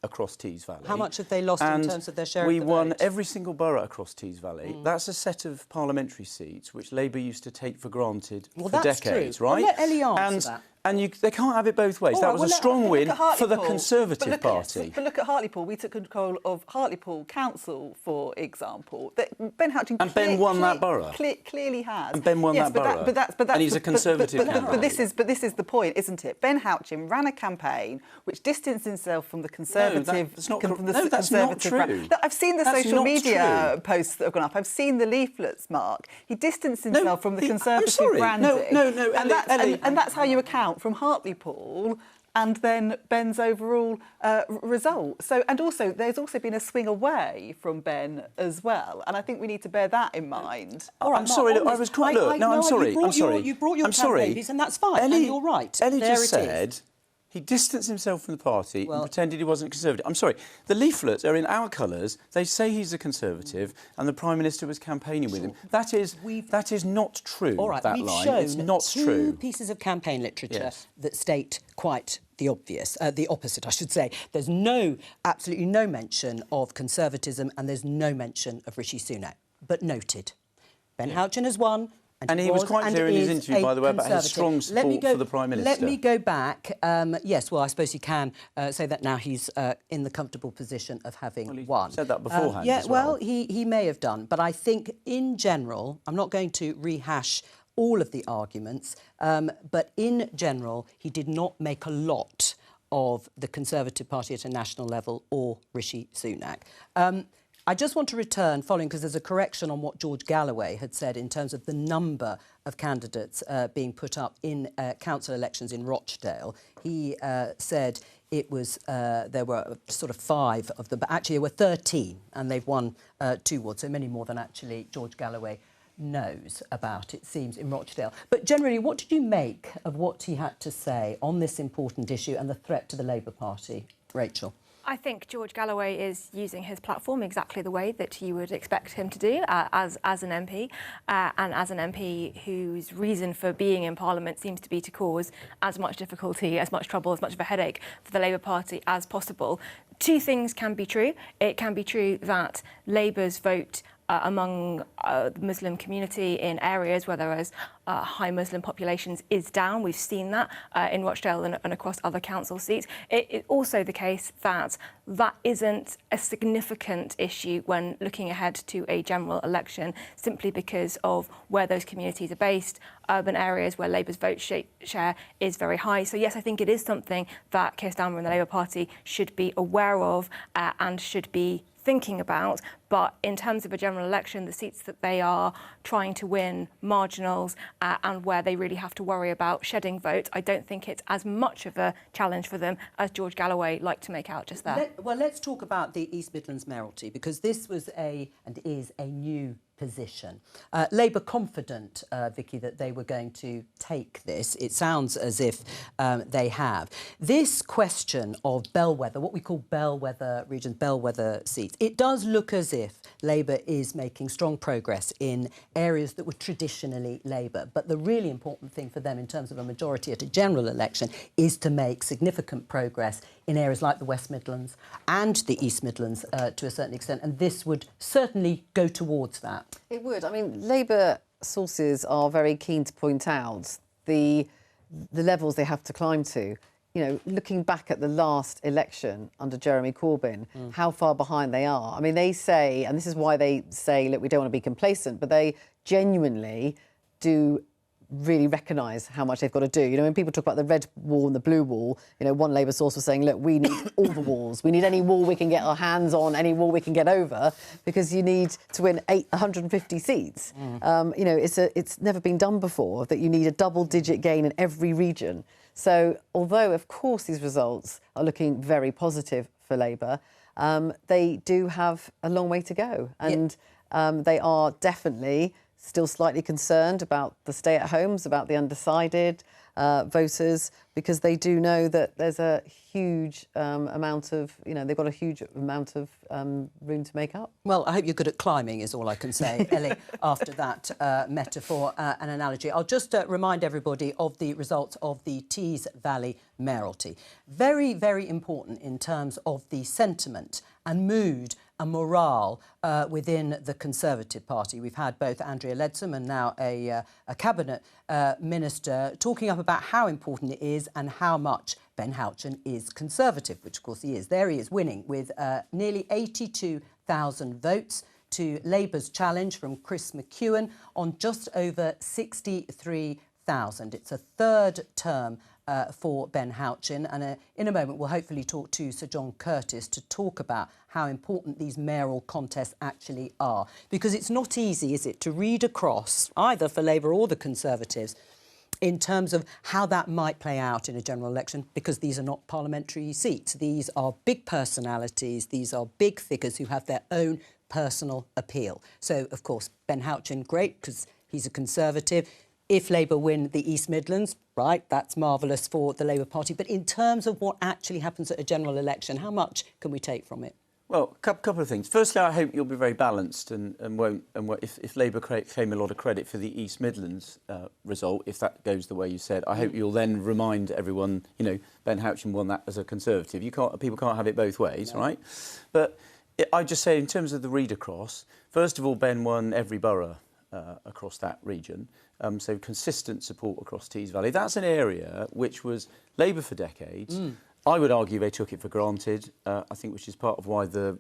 across Tees Valley. How much have they lost in terms of their share of the vote? We won every single borough across Tees Valley. That's a set of parliamentary seats which Labour used to take for granted for decades, right? Well, let Ellie answer that. And they can't have it both ways. That was a strong win for the Conservative Party. But look at Hartlepool. We took control of Hartlepool Council, for example. Ben Houchen Ben won that borough. Clearly has. And Ben won that borough. And he's a Conservative candidate. But this is the point, isn't it? Ben Houchen ran a campaign which distanced himself from the Conservative. That's not true. I've seen the social media posts that have gone up. I've seen the leaflets, Mark. He distanced himself from the Conservative branding. No, and that's how you account from Hartlepool and then Ben's overall result. And also, there's also been a swing away from Ben as well, and I think we need to bear that in mind. All right, I'm sorry. Look, I was quite. I'm sorry. You brought your campaign, and that's fine. And you're right. Ellie just said he distanced himself from the party and pretended he wasn't a Conservative. I'm sorry. The leaflets are in our colours. They say he's a Conservative, and the Prime Minister was campaigning with him. That is not true. All right, that we've line. shown It's not two true. pieces of campaign literature that state quite the obvious, the opposite, I should say. There's absolutely no mention of conservatism, and there's no mention of Rishi Sunak. But noted, Ben Houchen has won. And he was quite clear in his interview, by the way, about his strong support for the Prime Minister. Let me go back. Yes, well, I suppose he can say that now he's in the comfortable position of having won. Said that beforehand yeah, as well. He may have done. But I think, in general, I'm not going to rehash all of the arguments, but in general, he did not make a lot of the Conservative Party at a national level or Rishi Sunak. I just want to return, following, because there's a correction on what George Galloway had said in terms of the number of candidates being put up in council elections in Rochdale. He said it was there were sort of 5 of them, but actually there were 13, and they've won 2 wards, so many more than actually George Galloway knows about, it seems, in Rochdale. But generally, what did you make of what he had to say on this important issue and the threat to the Labour Party? Rachel? I think George Galloway is using his platform exactly the way that you would expect him to do as an MP, and as an MP whose reason for being in Parliament seems to be to cause as much difficulty, as much trouble, as much of a headache for the Labour Party as possible. 2 things can be true. It can be true that Labour's vote among the Muslim community in areas where there is high Muslim populations is down. We've seen that in Rochdale and across other council seats. It's also the case that that isn't a significant issue when looking ahead to a general election, simply because of where those communities are based, urban areas where Labour's vote share is very high. So yes, I think it is something that Keir Starmer and the Labour Party should be aware of and should be thinking about. But in terms of a general election, the seats that they are trying to win, marginals, and where they really have to worry about shedding votes, I don't think it's as much of a challenge for them as George Galloway liked to make out just there. Let's talk about the East Midlands mayoralty, because this was and is a new position. Labour confident, Vicky, that they were going to take this. It sounds as if they have. This question of bellwether, what we call bellwether regions, bellwether seats, it does look as if Labour is making strong progress in areas that were traditionally Labour. But the really important thing for them in terms of a majority at a general election is to make significant progress in areas like the West Midlands and the East Midlands to a certain extent. And this would certainly go towards that. It would. I mean, Labour sources are very keen to point out the levels they have to climb to. You know, looking back at the last election under Jeremy Corbyn, how far behind they are. I mean, they say, and this is why they say, look, we don't want to be complacent, but they genuinely do really recognise how much they've got to do. You know, when people talk about the red wall and the blue wall, you know, one Labour source was saying, look, we need all the walls. We need any wall we can get our hands on, any wall we can get over, because you need to win 150 seats. You know, it's never been done before, that you need a double-digit gain in every region. So, although, of course, these results are looking very positive for Labour, they do have a long way to go. And they are definitely still slightly concerned about the stay-at-homes, about the undecided voters, because they do know that there's a huge amount of, you know, they've got a huge amount of room to make up. Well, I hope you're good at climbing is all I can say, Ellie, after that metaphor and analogy. I'll just remind everybody of the results of the Tees Valley mayoralty. Very, very important in terms of the sentiment and mood and morale within the Conservative Party. We've had both Andrea Leadsom and now a cabinet minister talking up about how important it is and how much Ben Houchen is Conservative, which of course he is. There he is, winning with nearly 82,000 votes to Labour's challenge from Chris McEwen on just over 63,000. It's a third term for Ben Houchen, and in a moment we'll hopefully talk to Sir John Curtis to talk about how important these mayoral contests actually are. Because it's not easy, is it, to read across, either for Labour or the Conservatives, in terms of how that might play out in a general election, because these are not parliamentary seats. These are big personalities, these are big figures who have their own personal appeal. So, of course, Ben Houchen, great, because he's a Conservative. If Labour win the East Midlands, right, that's marvellous for the Labour Party. But in terms of what actually happens at a general election, how much can we take from it? Well, a couple of things. Firstly, I hope you'll be very balanced and won't. If Labour claim a lot of credit for the East Midlands result, if that goes the way you said, I hope you'll then remind everyone, you know, Ben Houchen won that as a Conservative. People can't have it both ways, right? But I just say, in terms of the read across, first of all, Ben won every borough across that region. So consistent support across Tees Valley. That's an area which was Labour for decades. I would argue they took it for granted, I think, which is part of why the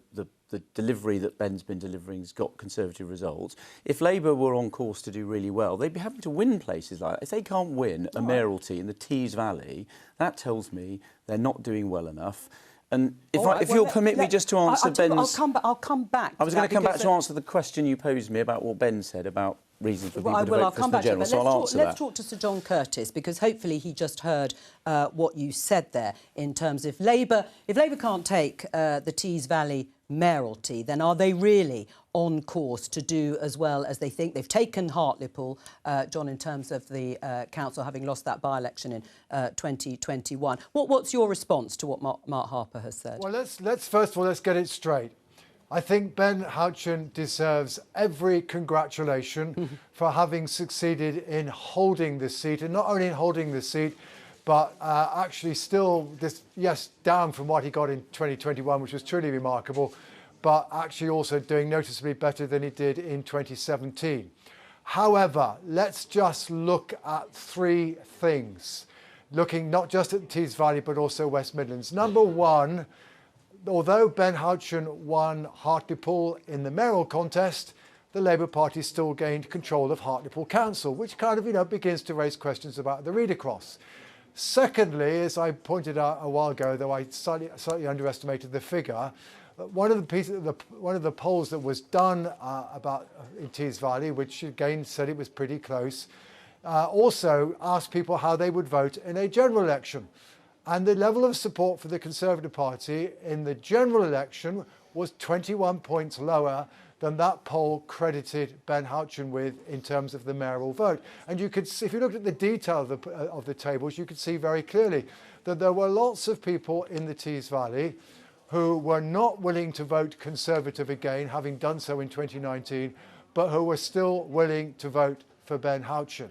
delivery that Ben's been delivering has got Conservative results. If Labour were on course to do really well, they'd be having to win places like that. If they can't win a mayoralty in the Tees Valley, that tells me they're not doing well enough. And if you'll permit me just to answer Ben's... I'll come back. I was going to come back to answer the question you posed me about what Ben said about reasons for people to vote for the general, so I'll answer that. Let's talk to Sir John Curtis, because hopefully he just heard what you said there in terms of Labour can't take the Tees Valley mayoralty, then are they really on course to do as well as they think? They've taken Hartlepool, John, in terms of the council having lost that by-election in 2021. What's your response to what Mark Harper has said? Well, let's first of all, let's get it straight. I think Ben Houchen deserves every congratulation for having succeeded in holding the seat, and not only in holding the seat, but actually still, down from what he got in 2021, which was truly remarkable, but actually also doing noticeably better than he did in 2017. However, let's just look at three things, looking not just at the Tees Valley, but also West Midlands. Number one, although Ben Houchen won Hartlepool in the mayoral contest, the Labour Party still gained control of Hartlepool Council, which kind of, begins to raise questions about the read across. Secondly, as I pointed out a while ago, though I slightly underestimated the figure, one of the polls that was done about in Tees Valley, which again said it was pretty close, also asked people how they would vote in a general election. And the level of support for the Conservative Party in the general election was 21 points lower than that poll credited Ben Houchen with in terms of the mayoral vote. And you could see, if you looked at the detail of the tables, you could see very clearly that there were lots of people in the Tees Valley who were not willing to vote Conservative again, having done so in 2019, but who were still willing to vote for Ben Houchen.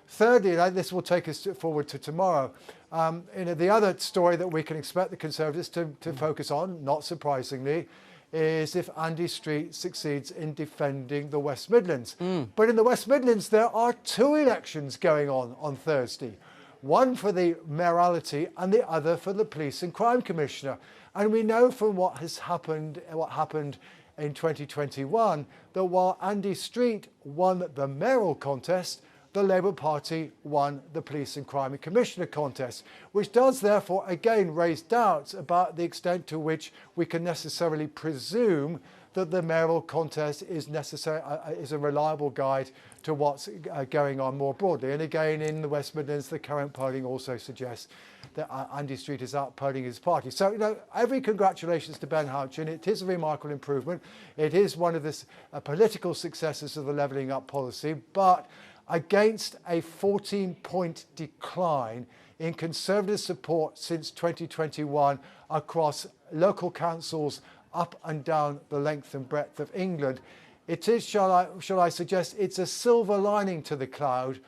Thirdly, this will take us forward to tomorrow. The other story that we can expect the Conservatives to focus on, not surprisingly, is if Andy Street succeeds in defending the West Midlands. But in the West Midlands, there are 2 elections going on Thursday. One for the mayoralty and the other for the Police and Crime Commissioner. And we know from what happened in 2021, that while Andy Street won the mayoral contest, the Labour Party won the Police and Crime Commissioner contest, which does therefore again raise doubts about the extent to which we can necessarily presume that the mayoral contest is a reliable guide to what's going on more broadly. And again, in the West Midlands, the current polling also suggests that Andy Street is outpolling his party. So, every congratulations to Ben Houchen. It is a remarkable improvement. It is one of the political successes of the levelling up policy, but against a 14-point decline in Conservative support since 2021 across local councils up and down the length and breadth of England. It is, shall I suggest, it's a silver lining to the cloud,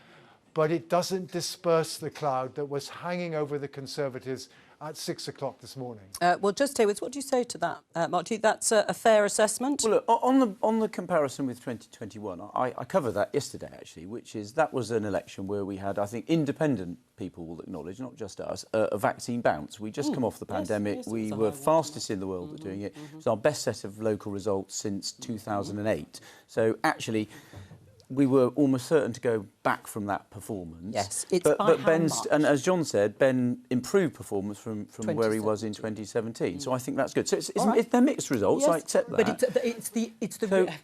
but it doesn't disperse the cloud that was hanging over the Conservatives at 6 o'clock this morning. Well, just stay with, what do you say to that, Mark? Do you think that's a fair assessment? Well, look, on the comparison with 2021, I covered that yesterday, actually, which is that was an election where we had, I think, independent people will acknowledge, not just us, a vaccine bounce. We just come off the pandemic. Yes, we were fastest in the world at doing it. It's our best set of local results since 2008. So, actually, we were almost certain to go back from that performance. Yes, it's but Ben's, and as John said, Ben improved performance from where he was in 2017. So I think that's good. So they're mixed results. Yes, I accept that. But it's the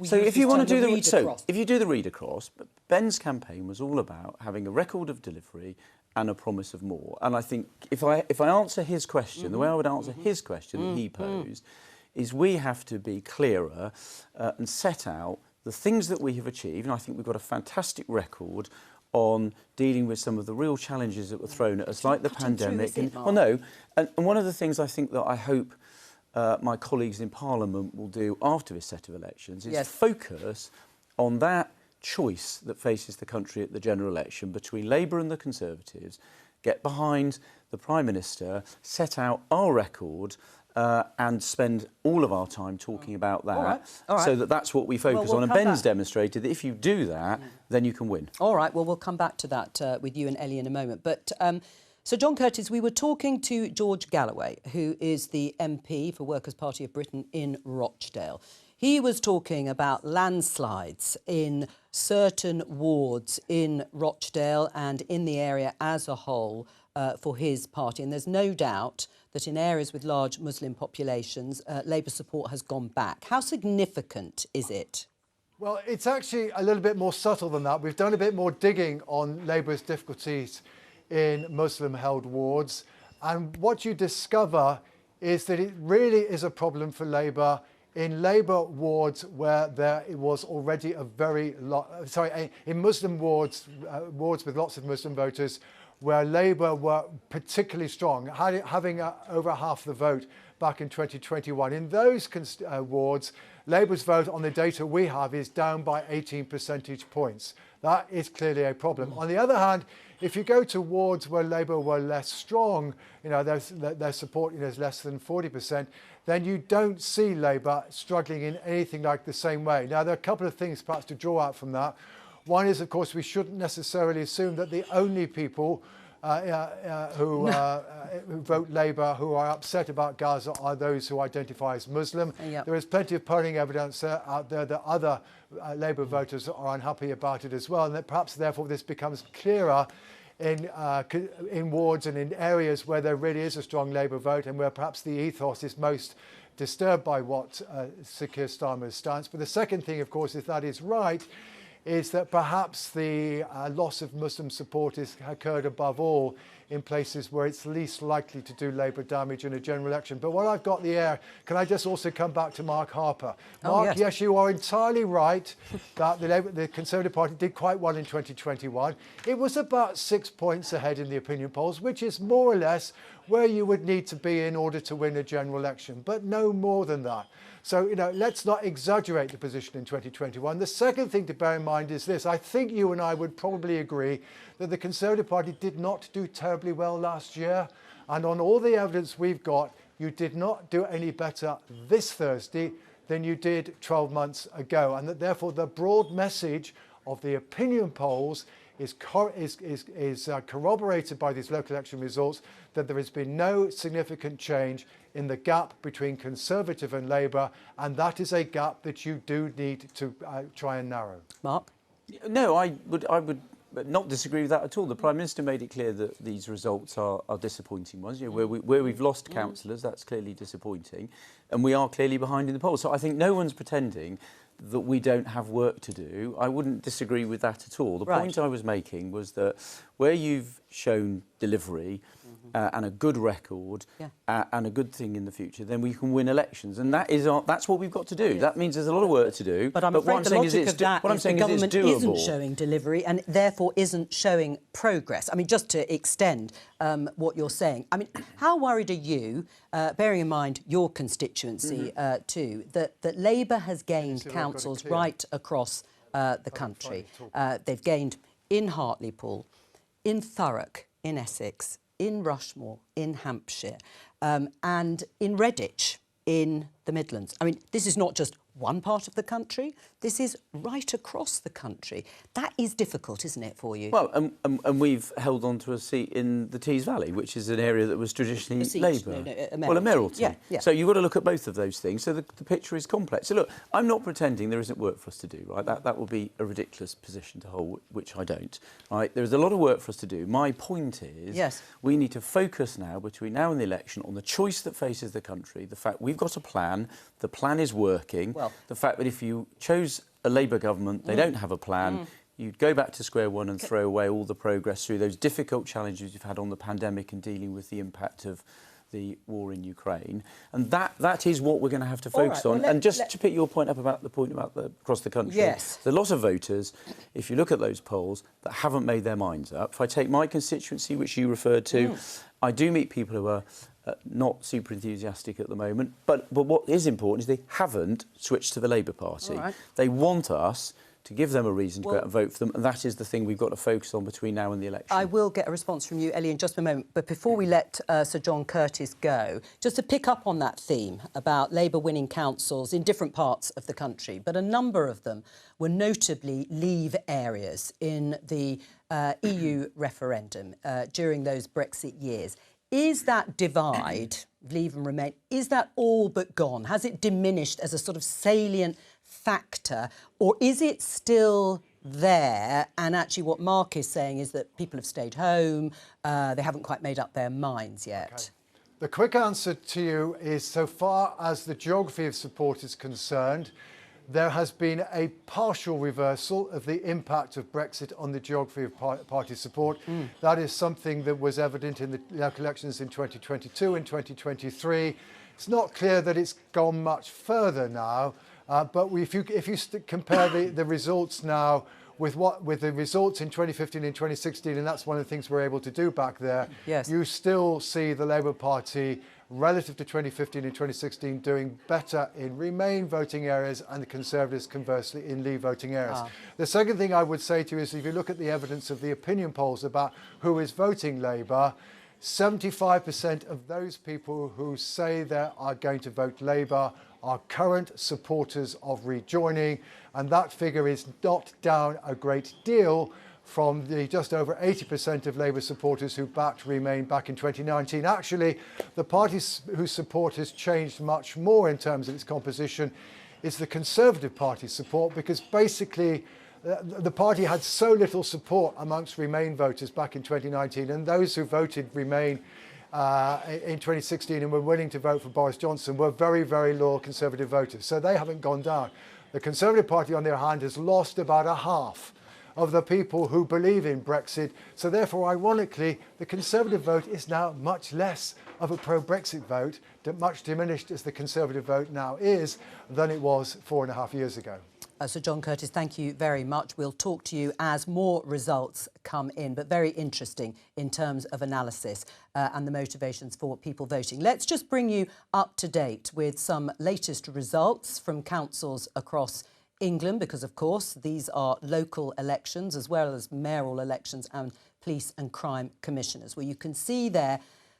so if you want to do if you do the read across, Ben's campaign was all about having a record of delivery and a promise of more. And I think if I answer his question, the way I would answer his question that he posed, is we have to be clearer and set out the things that we have achieved, and I think we've got a fantastic record on dealing with some of the real challenges that were thrown at us, like the pandemic. And one of the things I think that I hope my colleagues in Parliament will do after this set of elections is focus on that choice that faces the country at the general election between Labour and the Conservatives, get behind the Prime Minister, set out our record, and spend all of our time talking about that, all right. So that's what we focus on. And Ben's demonstrated that if you do that, then you can win. All right, well, we'll come back to that with you and Ellie in a moment. But so, John Curtis, we were talking to George Galloway, who is the MP for Workers' Party of Britain in Rochdale. He was talking about landslides in certain wards in Rochdale and in the area as a whole for his party. And there's no doubt that in areas with large Muslim populations, Labour support has gone back. How significant is it? Well, it's actually a little bit more subtle than that. We've done a bit more digging on Labour's difficulties in Muslim-held wards. And what you discover is that it really is a problem for Labour in Labour wards where there was already a in Muslim wards, wards with lots of Muslim voters, where Labour were particularly strong, having over half the vote back in 2021. In those wards, Labour's vote on the data we have is down by 18 percentage points. That is clearly a problem. On the other hand, if you go to wards where Labour were less strong, their support is less than 40%, then you don't see Labour struggling in anything like the same way. Now, there are a couple of things perhaps to draw out from that. One is, of course, we shouldn't necessarily assume that the only people who vote Labour who are upset about Gaza are those who identify as Muslim. Yep. There is plenty of polling evidence out there that other Labour voters are unhappy about it as well, and that perhaps therefore this becomes clearer in wards and in areas where there really is a strong Labour vote and where perhaps the ethos is most disturbed by what Sir Keir Starmer's stance. But the second thing, of course, if that is right, is that perhaps the loss of Muslim support has occurred above all in places where it's least likely to do Labour damage in a general election. But while I've got the air, can I just also come back to Mark Harper? Mark, yes, you are entirely right that the Conservative Party did quite well in 2021. It was about 6 points ahead in the opinion polls, which is more or less where you would need to be in order to win a general election, but no more than that. So, let's not exaggerate the position in 2021. The second thing to bear in mind is this. I think you and I would probably agree that the Conservative Party did not do terribly well last year. And on all the evidence we've got, you did not do any better this Thursday than you did 12 months ago. And that therefore the broad message of the opinion polls is corroborated by these local election results, that there has been no significant change in the gap between Conservative and Labour, and that is a gap that you do need to try and narrow. Mark? No, I would not disagree with that at all. The Prime Minister made it clear that these results are disappointing ones. Where we've lost councillors, that's clearly disappointing, and we are clearly behind in the polls. So I think no one's pretending that we don't have work to do. I wouldn't disagree with that at all. The point I was making was that where you've shown delivery and a good record and a good thing in the future, then we can win elections. And that's what we've got to do. That means there's a lot of work to do. But I'm afraid the logic of that is the government isn't doable. showing delivery and therefore isn't showing progress. I mean, just to extend what you're saying, I mean, how worried are you, bearing in mind your constituency too, that Labour has gained councils right across the country? They've gained in Hartlepool, in Thurrock, in Essex, in Rushmore, in Hampshire, and in Redditch, in the Midlands. I mean, this is not just one part of the country, this is right across the country. That is difficult, isn't it, for you? Well, and we've held on to a seat in the Tees Valley, which is an area that was traditionally Labour. Well, a mayoralty. Yeah. So you've got to look at both of those things. So the picture is complex. So look, I'm not pretending there isn't work for us to do, right? That would be a ridiculous position to hold, which I don't. Right? There's a lot of work for us to do. My point is we need to focus now, between now and the election, on the choice that faces the country, the fact we've got a plan, the plan is working, the fact that if you chose a Labour government, they don't have a plan, you'd go back to square one and throw away all the progress through those difficult challenges you've had on the pandemic and dealing with the impact of the war in Ukraine. And that is what we're going to have to focus on. And just to pick your point up about the point about across the country, there's a lot of voters, if you look at those polls, that haven't made their minds up. If I take my constituency, which you referred to, I do meet people who are not super enthusiastic at the moment, but what is important is they haven't switched to the Labour Party. They want us to give them a reason to go out and vote for them, and that is the thing we've got to focus on between now and the election. I will get a response from you, Ellie, in just a moment, but before we let Sir John Curtis go, just to pick up on that theme about Labour winning councils in different parts of the country, but a number of them were notably Leave areas in the EU referendum during those Brexit years. Is that divide, Leave and Remain, is that all but gone? Has it diminished as a sort of salient factor, or is it still there? And actually what Mark is saying is that people have stayed home, they haven't quite made up their minds yet. The quick answer to you is, so far as the geography of support is concerned, there has been a partial reversal of the impact of Brexit on the geography of party support. That is something that was evident in the local elections in 2022 and 2023. It's not clear that it's gone much further now, but if you compare the results now with the results in 2015 and 2016, and that's one of the things we're able to do back there, you still see the Labour Party relative to 2015 and 2016 doing better in Remain voting areas and the Conservatives conversely in Leave voting areas. The second thing I would say to you is, if you look at the evidence of the opinion polls about who is voting Labour, 75% of those people who say they are going to vote Labour are current supporters of rejoining, and that figure is not down a great deal from the just over 80% of Labour supporters who backed Remain back in 2019. Actually, the party whose support has changed much more in terms of its composition is the Conservative Party support, because basically the party had so little support amongst Remain voters back in 2019, and those who voted Remain in 2016 and were willing to vote for Boris Johnson were very, very loyal Conservative voters. So they haven't gone down. The Conservative Party, on the other hand, has lost about a half of the people who believe in Brexit. So therefore, ironically, the Conservative vote is now much less of a pro-Brexit vote, much diminished as the Conservative vote now is, than it was 4.5 years ago. Sir John Curtis, thank you very much. We'll talk to you as more results come in, but very interesting in terms of analysis and the motivations for people voting. Let's just bring you up to date with some latest results from councils across England, because, of course, these are local elections as well as mayoral elections and police and crime commissioners. Well, you can see there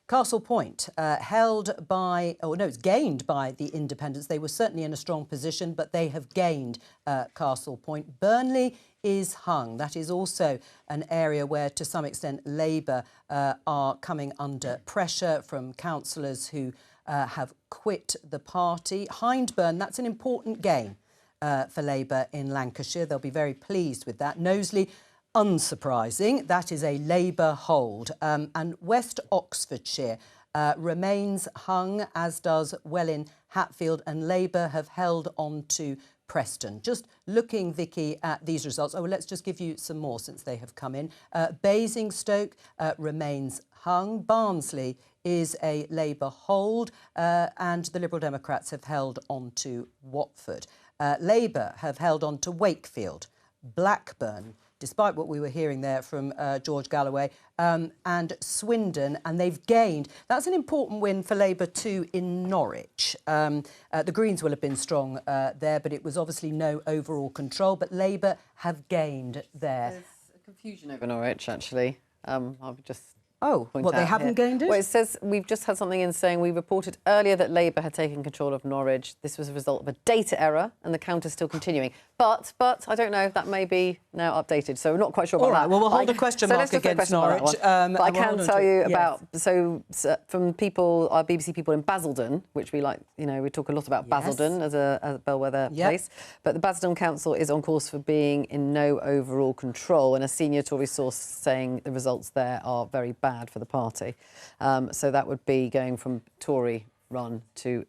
Castle Point, it's gained by the independents. They were certainly in a strong position, but they have gained Castle Point. Burnley is hung. That is also an area where, to some extent, Labour are coming under pressure from councillors who have quit the party. Hindburn, that's an important gain for Labour in Lancashire. They'll be very pleased with that. Knowsley, unsurprising, that is a Labour hold. And West Oxfordshire remains hung, as does Welwyn Hatfield, and Labour have held on to Preston. Just looking, Vicky, at these results. Oh, well, let's just give you some more since they have come in. Basingstoke remains hung. Barnsley is a Labour hold, and the Liberal Democrats have held on to Watford. Labour have held on to Wakefield, Blackburn, despite what we were hearing there from George Galloway, and Swindon, and they've gained. That's an important win for Labour too in Norwich. The Greens will have been strong there, but it was obviously no overall control, but Labour have gained there. There's a confusion over Norwich, actually. I'll just... Oh, what, they haven't gained it? Well, it says we've just had something in saying we reported earlier that Labour had taken control of Norwich. This was a result of a data error and the count is still continuing. But I don't know, that may be now updated, so we're not quite sure about that. All right, well, we'll hold a question mark against Norwich. But I can tell you about, from people, our BBC people in Basildon, which we like, we talk a lot about Basildon as a bellwether place, but the Basildon Council is on course for being in no overall control, and a senior Tory source saying the results there are very bad for the party. So that would be going from Tory run to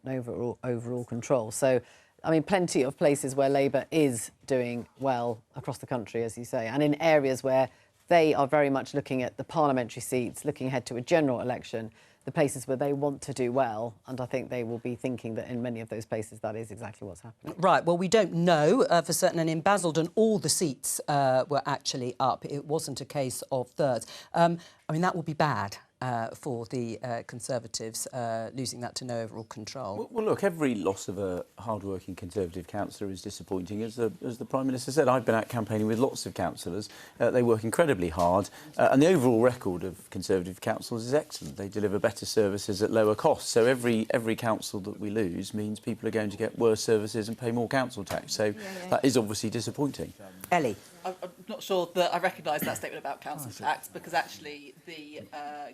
overall control. So, I mean, plenty of places where Labour is doing well across the country, as you say, and in areas where they are very much looking at the parliamentary seats, looking ahead to a general election, the places where they want to do well, and I think they will be thinking that in many of those places that is exactly what's happening. Right, well, we don't know for certain, and in Basildon all the seats were actually up. It wasn't a case of thirds. I mean, that would be bad for the Conservatives, losing that to no overall control. Well, look, every loss of a hard-working Conservative councillor is disappointing. As the Prime Minister said, I've been out campaigning with lots of councillors. They work incredibly hard, and the overall record of Conservative councils is excellent. They deliver better services at lower costs. So every council that we lose means people are going to get worse services and pay more council tax. So that is obviously disappointing. Ellie. I'm not sure that I recognise that statement about council tax, because actually the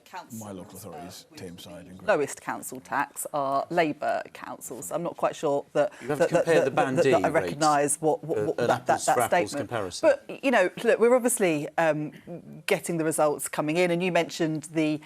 councils... My local authorities, Tameside and lowest council tax are Labour councils. I'm not quite sure that... You have to compare the Band D I recognise what that statement... comparison. But, look, we're obviously getting the results coming in, and you mentioned the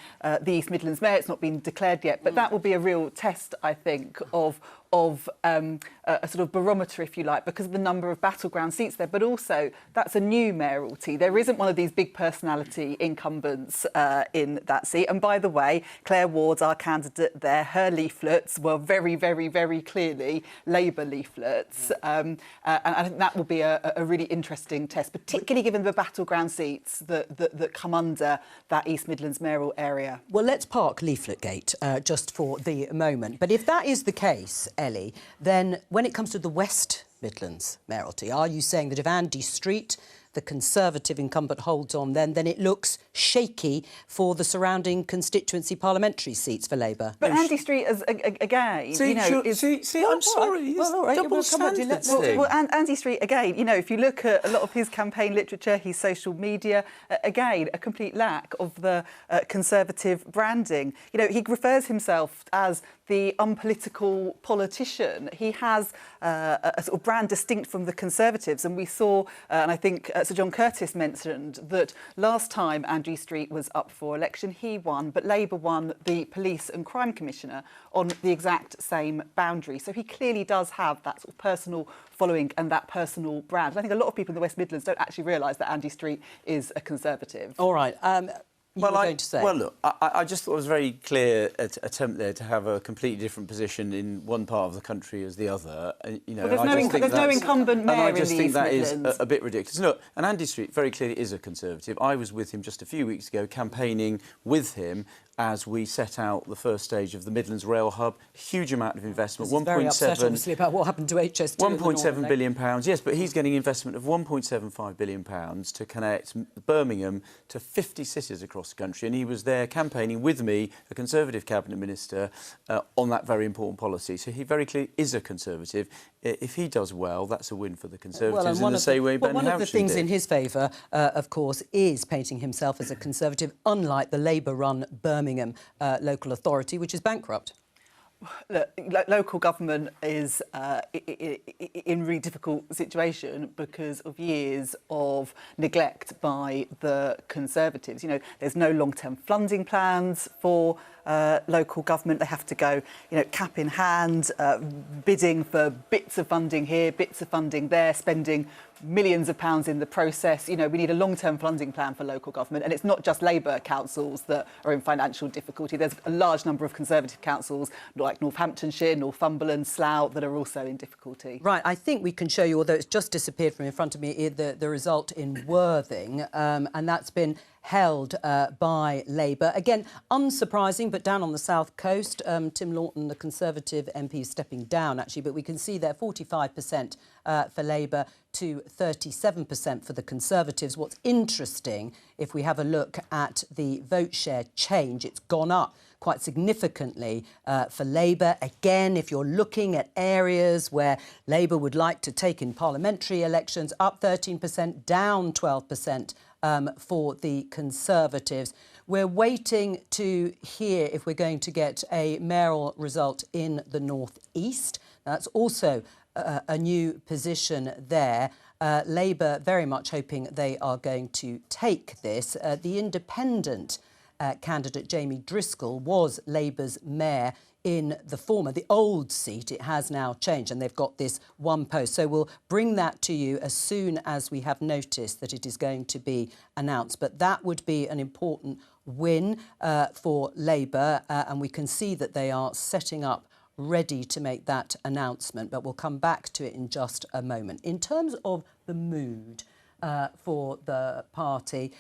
East Midlands Mayor. It's not been declared yet, but that will be a real test, I think, of a sort of barometer, if you like, because of the number of battleground seats there. But also, that's a new mayoralty. There isn't one of these big personality incumbents in that seat. And by the way, Claire Ward's our candidate there. Her leaflets were very, very, very clearly Labour leaflets. And I think that will be a really interesting test, particularly given the battleground seats that come under that East Midlands mayoral area. Well, let's park Leafletgate just for the moment. But if that is the case, Ellie, then when it comes to the West Midlands mayoralty, are you saying that if Andy Street, the Conservative incumbent, holds on, then it looks shaky for the surrounding constituency parliamentary seats for Labour? But Andy Street, again, See, I'm sorry. Well, all right, double standards. Well, Andy Street, again, if you look at a lot of his campaign literature, his social media, again, a complete lack of the Conservative branding. He refers himself as the unpolitical politician. He has a sort of brand distinct from the Conservatives, and we saw, and I think Sir John Curtis mentioned that last time Andrew Street was up for election, he won, but Labour won the Police and Crime Commissioner on the exact same boundary. So he clearly does have that sort of personal following and that personal brand. And I think a lot of people in the West Midlands don't actually realise that Andy Street is a Conservative. All right. Going to say? Well, look, I just thought it was a very clear attempt there to have a completely different position in one part of the country as the other. You know, well, there's no incumbent mayor in the East Midlands. I just think that is a bit ridiculous. Look, and Andy Street very clearly is a Conservative. I was with him just a few weeks ago, campaigning with him as we set out the first stage of the Midlands Rail Hub. Huge amount of investment. This is very upset, obviously, about what happened to HS2. £1.7 billion. Yes, but he's getting investment of £1.75 billion to connect Birmingham to 50 cities across the country. And he was there campaigning with me, a Conservative Cabinet Minister, on that very important policy. So he very clearly is a Conservative. If he does well, that's a win for the Conservatives in the same way Ben Houchen did. One of the things in his favour, of course, is painting himself as a Conservative, unlike the Labour-run Birmingham local authority, which is bankrupt. Look, local government is in a really difficult situation because of years of neglect by the Conservatives. You know, there's no long-term funding plans for local government. They have to go, you know, cap in hand, bidding for bits of funding here, bits of funding there, spending millions of pounds in the process. You know, we need a long-term funding plan for local government, and it's not just Labour councils that are in financial difficulty. There's a large number of Conservative councils, like Northamptonshire, Northumberland, Slough, that are also in difficulty. Right, I think we can show you, although it's just disappeared from in front of me, the result in Worthing, and that's been held by Labour. Again, unsurprising, but down on the south coast, Tim Lawton, the Conservative MP, is stepping down, actually, but we can see there 45% for Labour to 37% for the Conservatives. What's interesting, if we have a look at the vote share change, it's gone up quite significantly for Labour. Again, if you're looking at areas where Labour would like to take in parliamentary elections, up 13%, down 12% for the Conservatives. We're waiting to hear if we're going to get a mayoral result in the North East. That's also a new position there. Labour very much hoping they are going to take this. The independent candidate, Jamie Driscoll, was Labour's mayor in the former, the old seat. It has now changed, and they've got this one post. So we'll bring that to you as soon as we have noticed that it is going to be announced. But that would be an important win for Labour, and we can see that they are setting up ready to make that announcement, but we'll come back to it in just a moment. In terms of the mood for the party,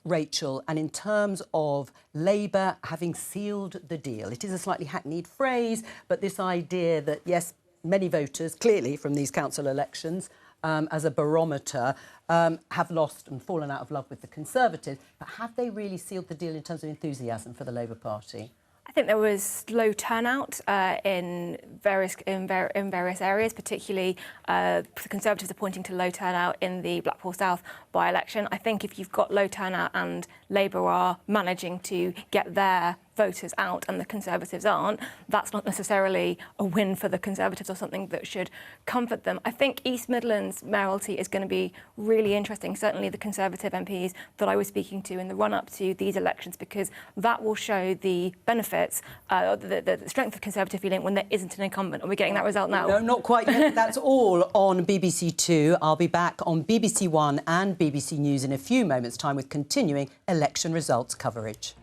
Rachel, and in terms of Labour having sealed the deal, it is a slightly hackneyed phrase, but this idea that, yes, many voters, clearly from these council elections, as a barometer, have lost and fallen out of love with the Conservatives, but have they really sealed the deal in terms of enthusiasm for the Labour Party? I think there was low turnout in various areas, particularly the Conservatives are pointing to low turnout in the Blackpool South by-election. I think if you've got low turnout and Labour are managing to get their voters out and the Conservatives aren't, that's not necessarily a win for the Conservatives or something that should comfort them. I think East Midlands mayoralty is going to be really interesting, certainly the Conservative MPs that I was speaking to in the run-up to these elections, because that will show the benefits, the strength of Conservative feeling when there isn't an incumbent. Are we getting that result now? No, not quite yet. That's all on BBC Two. I'll be back on BBC One and BBC News in a few moments' time with continuing election results coverage.